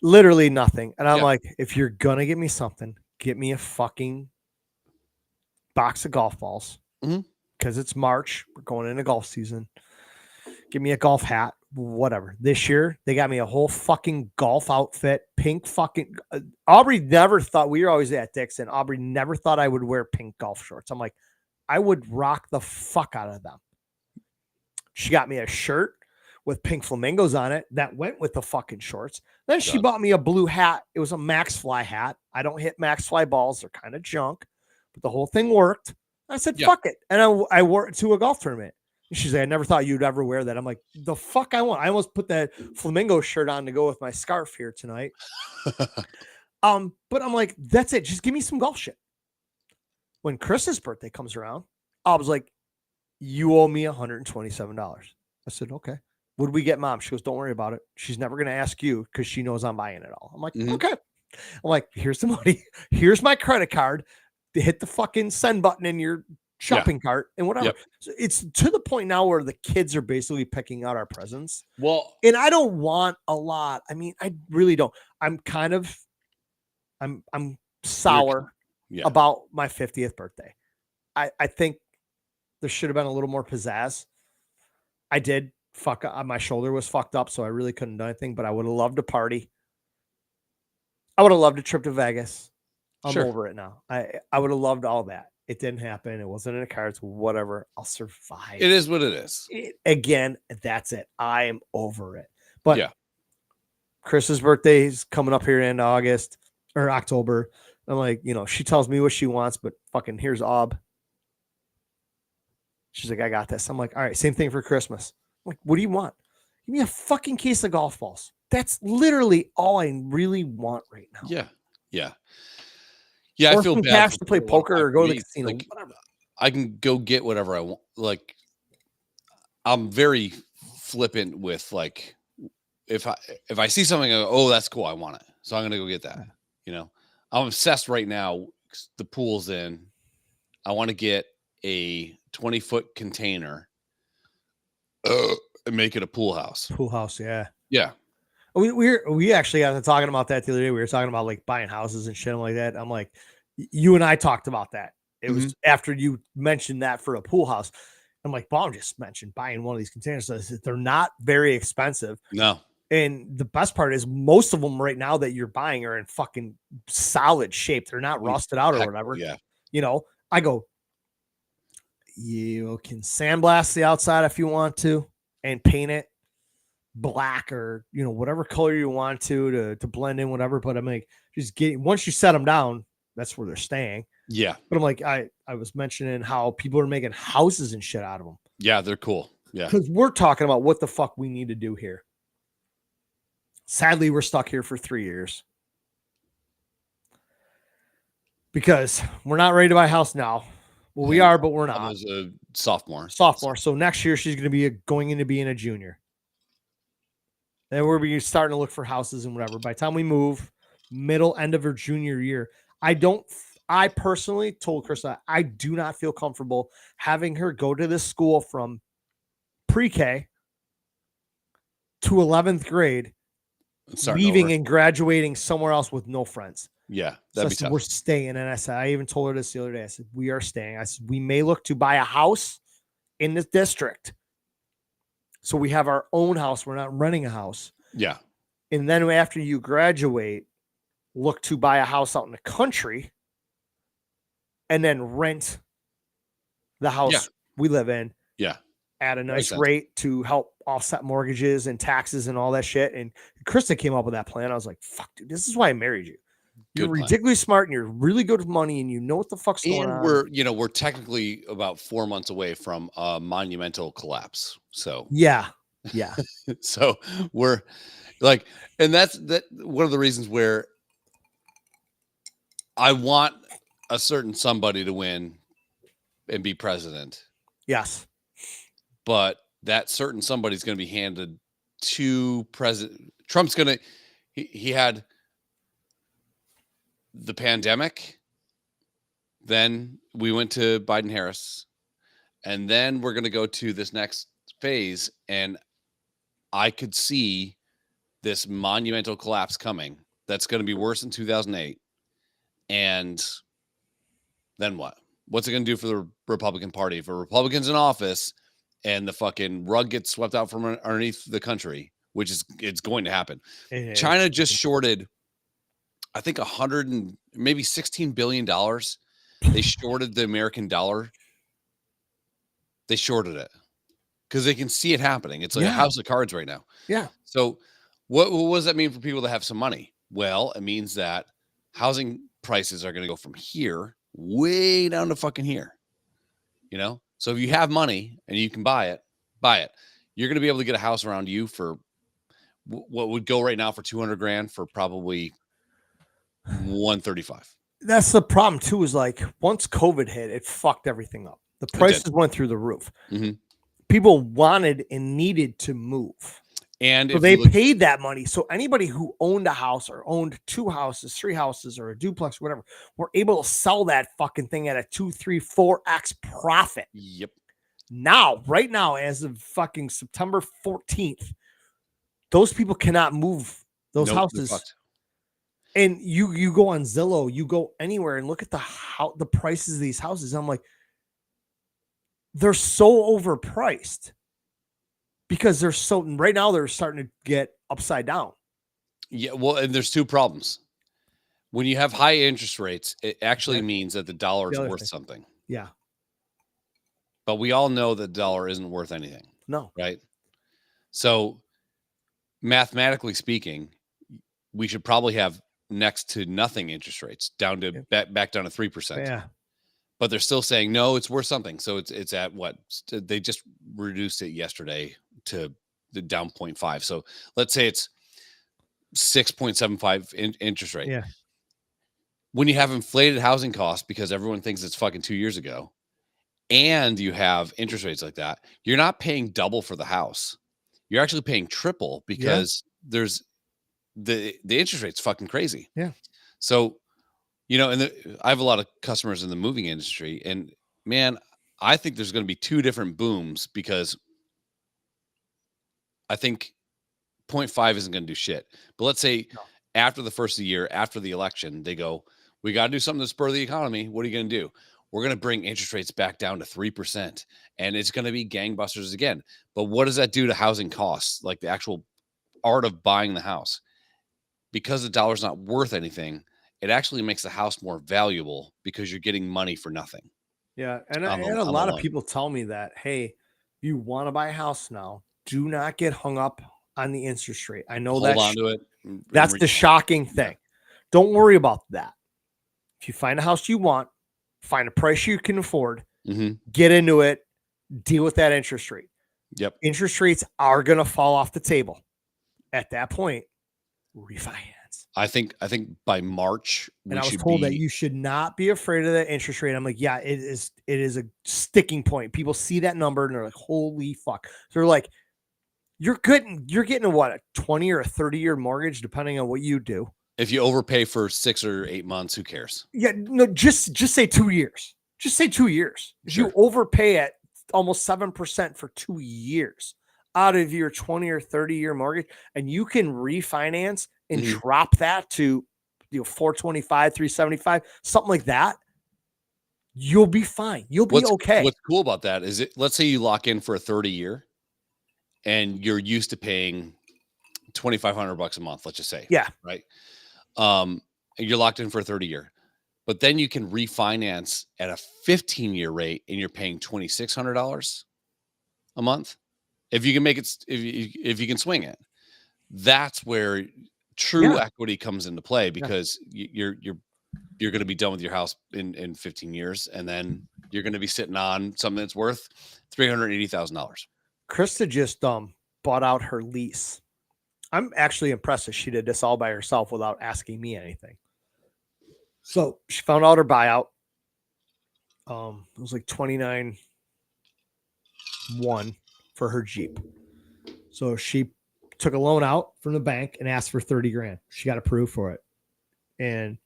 Speaker 1: Literally nothing. And I'm like, if you're going to get me something, get me a fucking box of golf balls. Mm-hmm. Because it's March, we're going into golf season. Give me a golf hat, whatever. This year, they got me a whole fucking golf outfit, pink fucking. Aubrey never thought, we were always at Dixon. Aubrey never thought I would wear pink golf shorts. I'm like, I would rock the fuck out of them. She got me a shirt with pink flamingos on it that went with the fucking shorts. Then she bought me a blue hat. It was a Max Fly hat. I don't hit Max Fly balls. They're kind of junk, but the whole thing worked. I said, fuck it. And I wore it to a golf tournament. And she's like, I never thought you'd ever wear that. I'm like, the fuck I want. I almost put that flamingo shirt on to go with my scarf here tonight. But I'm like, that's it. Just give me some golf shit. When Chris's birthday comes around, I was like, you owe me $127. I said, okay. What did we get, Mom? She goes, don't worry about it. She's never going to ask you because she knows I'm buying it all. I'm like, okay. I'm like, here's the money. Here's my credit card. To hit the fucking send button in your shopping cart and whatever. Yep. So it's to the point now where the kids are basically picking out our presents.
Speaker 2: Well,
Speaker 1: and I don't want a lot. I mean, I really don't. I'm sour about my 50th birthday. I think there should have been a little more pizzazz. I did fuck up. My shoulder was fucked up, so I really couldn't do anything, but I would have loved to party. I would have loved a trip to Vegas. I'm over it now. I would have loved all that. It didn't happen. It wasn't in the cards. Whatever. I'll survive.
Speaker 2: It is what it is.
Speaker 1: Again, that's it. I am over it. But Chris's birthday is coming up here in August or October. I'm like, she tells me what she wants, but fucking here's Ob. She's like, I got this. I'm like, all right, same thing for Christmas. I'm like, what do you want? Give me a fucking case of golf balls. That's literally all I really want right now.
Speaker 2: Yeah. Yeah,
Speaker 1: or
Speaker 2: I feel bad
Speaker 1: cash to play poker or go to the casino.
Speaker 2: Like, I can go get whatever I want. Like, I'm very flippant with like if I see something, I go, oh, that's cool, I want it, so I'm gonna go get that. You know, I'm obsessed right now. The pool's in. I want to get a 20-foot container and make it a pool house.
Speaker 1: Pool house, yeah.
Speaker 2: Yeah.
Speaker 1: We actually got talking about that the other day. We were talking about like buying houses and shit like that. I'm like, you and I talked about that. It was after you mentioned that for a pool house. I'm like, Bob just mentioned buying one of these containers. They're not very expensive.
Speaker 2: No.
Speaker 1: And the best part is most of them right now that you're buying are in fucking solid shape. They're not rusted out or whatever.
Speaker 2: Yeah.
Speaker 1: You know, I go, you can sandblast the outside if you want to and paint it black or, you know, whatever color you want to blend in, whatever. But I'm like, just once you set them down, that's where they're staying.
Speaker 2: Yeah.
Speaker 1: But I'm like, I was mentioning how people are making houses and shit out of them.
Speaker 2: Yeah, they're cool. Yeah.
Speaker 1: Because we're talking about what the fuck we need to do here. Sadly, we're stuck here for 3 years. Because we're not ready to buy a house now. Well, we are, but we're not.
Speaker 2: I was a sophomore.
Speaker 1: So next year she's going to be going into being a junior. Then we're be starting to look for houses and whatever. By the time we move, end of her junior year, I personally told Krista, I do not feel comfortable having her go to this school from pre-K to 11th grade, leaving and graduating somewhere else with no friends.
Speaker 2: Yeah, that'd be tough.
Speaker 1: We're staying. And I said, I even told her this the other day. I said, we are staying. I said, we may look to buy a house in this district. So we have our own house. We're not renting a house.
Speaker 2: Yeah.
Speaker 1: And then after you graduate, look to buy a house out in the country and then rent the house we live in.
Speaker 2: Yeah.
Speaker 1: At a nice rate to help offset mortgages and taxes and all that shit. And Krista came up with that plan. I was like, fuck, dude, this is why I married you. You're ridiculously smart and you're really good with money and you know what the fuck's going on.
Speaker 2: And we're technically about 4 months away from a monumental collapse. So
Speaker 1: yeah.
Speaker 2: So we're like, and that's one of the reasons where I want a certain somebody to win and be president.
Speaker 1: Yes.
Speaker 2: But that certain somebody's going to be handed to President Trump's going to, he had the pandemic. Then we went to Biden Harris, and then we're going to go to this next phase. And I could see this monumental collapse coming. That's going to be worse than 2008. And then what? What's it going to do for the Republican Party? If a Republican's in office and the fucking rug gets swept out from underneath the country, which is it's going to happen. China just shorted, I think, maybe $16 billion. They shorted the American dollar. They shorted it because they can see it happening. It's like a house of cards right now.
Speaker 1: Yeah.
Speaker 2: So what does that mean for people that have some money? Well, it means that housing prices are going to go from here way down to fucking here. You know? So if you have money and you can buy it. You're going to be able to get a house around you for what would go right now for $200,000 for probably $135,000.
Speaker 1: That's the problem too, is like once COVID hit, it fucked everything up. The prices went through the roof.
Speaker 2: Mm-hmm.
Speaker 1: People wanted and needed to move.
Speaker 2: And
Speaker 1: so they paid that money. So anybody who owned a house or owned 2 houses, 3 houses, or a duplex, or whatever, were able to sell that fucking thing at a 2, 3, 4x profit.
Speaker 2: Yep.
Speaker 1: Now, right now, as of fucking September 14th, those people cannot move those houses. And you go on Zillow, you go anywhere and look at the prices of these houses. I'm like, they're so overpriced. Because right now they're starting to get upside down.
Speaker 2: Yeah, well, and there's 2 problems. When you have high interest rates, it actually means that the dollar is worth something.
Speaker 1: Yeah.
Speaker 2: But we all know that the dollar isn't worth anything.
Speaker 1: No.
Speaker 2: Right? So mathematically speaking, we should probably have next to nothing interest rates down to back down to 3%.
Speaker 1: Yeah.
Speaker 2: But they're still saying, no, it's worth something. So it's at what? They just reduced it yesterday to the down 0.5. So let's say it's 6.75 interest rate.
Speaker 1: Yeah.
Speaker 2: When you have inflated housing costs because everyone thinks it's fucking 2 years ago, and you have interest rates like that, you're not paying double for the house. You're actually paying triple because there's the interest rate's fucking crazy.
Speaker 1: Yeah.
Speaker 2: So, and I have a lot of customers in the moving industry, and man, I think there's going to be two different booms, because I think 0.5 isn't going to do shit. But let's say after the first of the year, after the election, they go, we got to do something to spur the economy. What are you going to do? We're going to bring interest rates back down to 3%, and it's going to be gangbusters again. But what does that do to housing costs, like the actual art of buying the house? Because the dollar's not worth anything, it actually makes the house more valuable, because you're getting money for nothing.
Speaker 1: Yeah. And a lot of people tell me that, hey, you want to buy a house now, do not get hung up on the interest rate. I know
Speaker 2: Hold on to it.
Speaker 1: That's the shocking thing. Don't worry about that. If you find a house you want, find a price you can afford, get into it, deal with that interest rate.
Speaker 2: Yep.
Speaker 1: Interest rates are going to fall off the table. At that point, refinance.
Speaker 2: I think by March,
Speaker 1: and I was told that you should not be afraid of the interest rate. I'm like, yeah, it is a sticking point. People see that number and they're like, holy fuck. So they're like, you're getting a 20 or a 30-year mortgage, depending on what you do.
Speaker 2: If you overpay for 6 or 8 months, who cares?
Speaker 1: Yeah, no, just say 2 years. Just say 2 years. If you overpay at almost 7% for 2 years out of your 20 or 30-year mortgage, and you can refinance and drop that to 425, 375, something like that, you'll be fine. You'll be okay.
Speaker 2: What's cool about that is, let's say you lock in for a 30-year and you're used to paying $2,500 a month, let's just say.
Speaker 1: Yeah.
Speaker 2: Right. And you're locked in for a 30-year, but then you can refinance at a 15-year rate and you're paying $2,600 a month. If you can make it, if you can swing it, that's where true equity comes into play, because you're going to be done with your house in 15 years. And then you're going to be sitting on something that's worth $380,000.
Speaker 1: Krista just bought out her lease. I'm actually impressed that she did this all by herself without asking me anything. So she found out her buyout. It was like $29,100 for her Jeep. So she took a loan out from the bank and asked for $30,000. She got approved for it. And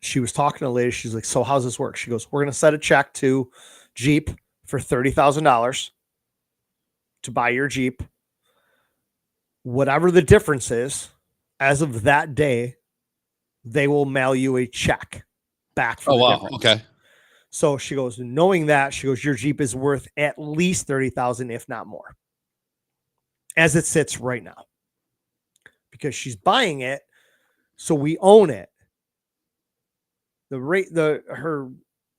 Speaker 1: she was talking to a lady. She's like, so how's this work? She goes, we're going to set a check to Jeep for $30,000 to buy your Jeep. Whatever the difference is, as of that day, they will mail you a check back for the difference.
Speaker 2: Okay.
Speaker 1: So she goes, knowing that, she goes, your Jeep is worth at least $30,000, if not more, as it sits right now, because she's buying it, so we own it. Her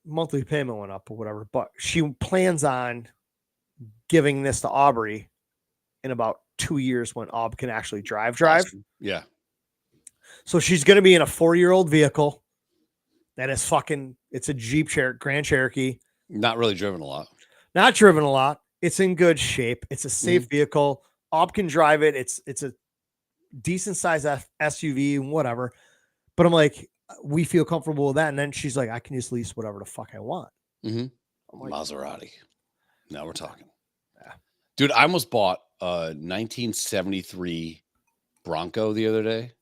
Speaker 1: monthly payment went up or whatever, but she plans on giving this to Aubrey in about 2 years when Aub can actually drive. Awesome.
Speaker 2: Yeah.
Speaker 1: So she's going to be in a 4-year-old vehicle that is it's a Jeep Grand Cherokee.
Speaker 2: Not really driven a lot.
Speaker 1: Not driven a lot. It's in good shape. It's a safe vehicle. Aub can drive it. It's a decent size SUV and whatever. But I'm like, we feel comfortable with that. And then she's like, I can just lease whatever the fuck I want.
Speaker 2: I'm like, Maserati. Now we're talking. Yeah. Dude, I almost bought a 1973 Bronco the other day.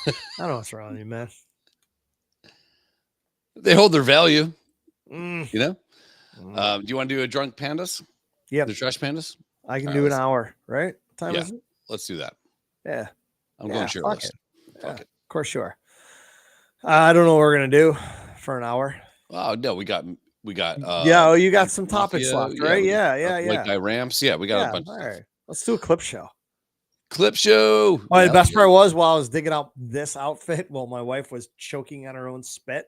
Speaker 1: I don't know what's wrong with you, man.
Speaker 2: They hold their value, you know? Do you want to do a drunk pandas?
Speaker 1: Yeah.
Speaker 2: The trash pandas?
Speaker 1: I can do an hour, right? What time is it?
Speaker 2: Let's do that.
Speaker 1: Yeah.
Speaker 2: I'm going shirtless.
Speaker 1: Fuck it. Of course you are. I don't know what we're going to do for an hour.
Speaker 2: Oh, no, we got you
Speaker 1: got some topics left, right? Yeah.
Speaker 2: White guy ramps. Yeah, we got a bunch of stuff.
Speaker 1: Right. Let's do a clip show.
Speaker 2: The
Speaker 1: best part was, while I was digging out this outfit, while my wife was choking on her own spit,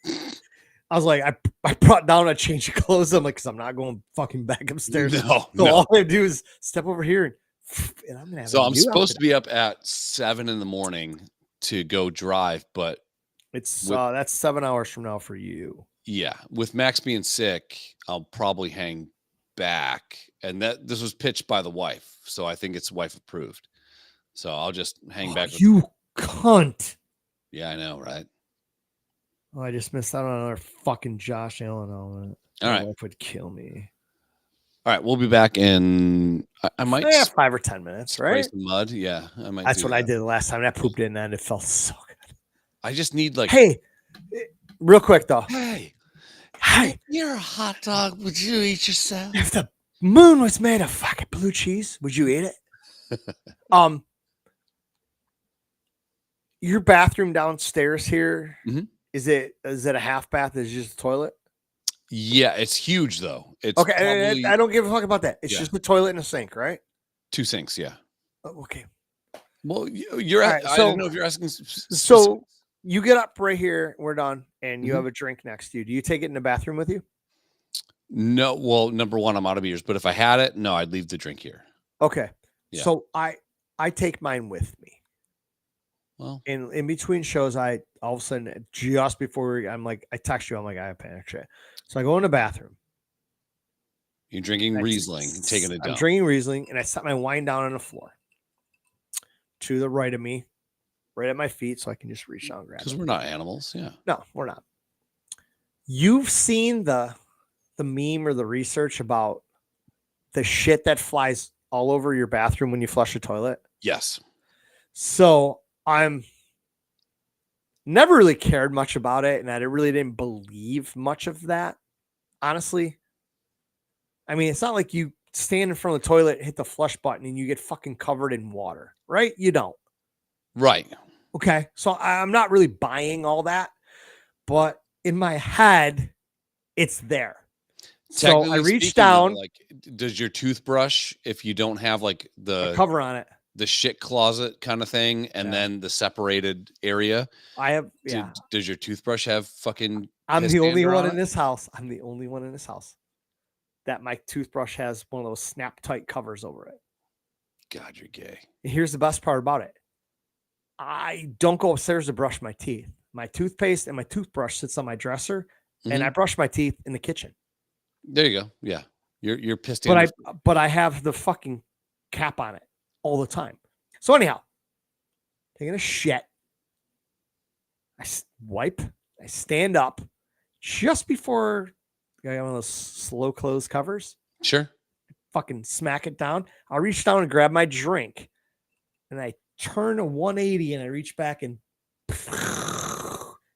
Speaker 1: I was like, I brought down a change of clothes. I'm like, because I'm not going fucking back upstairs. So all I do is step over here and I'm gonna have.
Speaker 2: So I'm supposed to be up at 7 a.m. to go drive, but
Speaker 1: it's that's 7 hours from now for you.
Speaker 2: Yeah, with Max being sick, I'll probably hang back, and this was pitched by the wife, so I think it's wife approved. So I'll just hang back.
Speaker 1: You cunt.
Speaker 2: Yeah, I know, right?
Speaker 1: Oh, I just missed out on another fucking Josh Allen element.
Speaker 2: All right.
Speaker 1: My wife would kill me.
Speaker 2: All right, we'll be back in. I might
Speaker 1: 5 or 10 minutes, right?
Speaker 2: Some mud. Yeah, I might.
Speaker 1: That's what I did the last time. I pooped in and it felt so good.
Speaker 2: I just need like.
Speaker 1: Hey, real quick though.
Speaker 2: Hey, you're a hot dog. Would you eat yourself?
Speaker 1: If the moon was made of fucking blue cheese, would you eat it? Your bathroom downstairs here, is it a half bath? Is it just a toilet?
Speaker 2: Yeah, it's huge though. It's
Speaker 1: okay.
Speaker 2: Probably,
Speaker 1: I don't give a fuck about that. It's just a toilet and a sink, right?
Speaker 2: 2 sinks, yeah.
Speaker 1: Oh, okay.
Speaker 2: Well, you're.
Speaker 1: Right,
Speaker 2: I don't know if you're asking.
Speaker 1: So you get up right here. We're done, and you have a drink next to you. Do you take it in the bathroom with you?
Speaker 2: No. Well, number one, I'm out of beers. But if I had it, no, I'd leave the drink here.
Speaker 1: Okay.
Speaker 2: Yeah.
Speaker 1: So I take mine with me.
Speaker 2: Well,
Speaker 1: in between shows, I all of a sudden just before I'm like, I text you. I'm like, I have panic shit. So I go in the bathroom.
Speaker 2: You're drinking Riesling, taking a dump.
Speaker 1: I'm drinking Riesling, and I set my wine down on the floor to the right of me, right at my feet, so I can just reach down and grab it.
Speaker 2: Because we're not animals, yeah.
Speaker 1: No, we're not. You've seen the meme or the research about the shit that flies all over your bathroom when you flush the toilet?
Speaker 2: Yes.
Speaker 1: So I'm never really cared much about it, and I really didn't believe much of that, honestly. I mean, it's not like you stand in front of the toilet, hit the flush button, and you get fucking covered in water, right? You don't.
Speaker 2: Right.
Speaker 1: Okay. So I'm not really buying all that, but in my head, it's there. So I reached down.
Speaker 2: Like, does your toothbrush, if you don't have like the
Speaker 1: cover on it,
Speaker 2: the shit closet kind of thing, and then the separated area,
Speaker 1: I have. Yeah.
Speaker 2: Does your toothbrush have fucking?
Speaker 1: I'm the only one in this house. I'm the only one in this house that my toothbrush has one of those snap tight covers over it.
Speaker 2: God, you're gay.
Speaker 1: Here's the best part about it. I don't go upstairs to brush my teeth. My toothpaste and my toothbrush sits on my dresser, and I brush my teeth in the kitchen.
Speaker 2: There you go. Yeah, you're pissed.
Speaker 1: But I have the fucking cap on it all the time. So anyhow, taking a shit, I wipe. I stand up just before I got one of those slow close covers.
Speaker 2: Sure.
Speaker 1: Fucking smack it down. I reach down and grab my drink, and I turn a 180, and I reach back and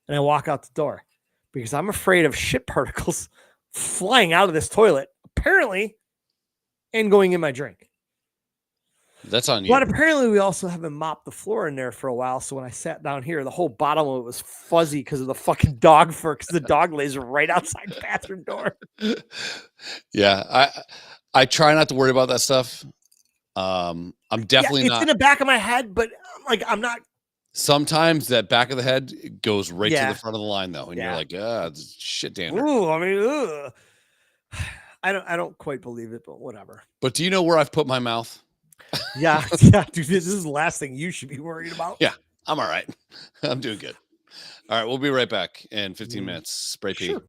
Speaker 1: I walk out the door because I'm afraid of shit particles flying out of this toilet, apparently, and going in my drink.
Speaker 2: That's on you.
Speaker 1: But apparently we also haven't mopped the floor in there for a while. So when I sat down here, the whole bottom of it was fuzzy because of the fucking dog fur, because the dog lays right outside the bathroom door.
Speaker 2: Yeah. I try not to worry about that stuff. I'm definitely
Speaker 1: it's
Speaker 2: not.
Speaker 1: in the back of my head, but like, I'm not.
Speaker 2: Sometimes that back of the head goes right to the front of the line though. And you're like, shit, Dan.
Speaker 1: Ooh, I mean, I don't quite believe it, but whatever.
Speaker 2: But do you know where I've put my mouth?
Speaker 1: Yeah, dude, this is the last thing you should be worried about.
Speaker 2: Yeah, I'm all right. I'm doing good. All right, we'll be right back in 15 minutes. Spray pee. Sure.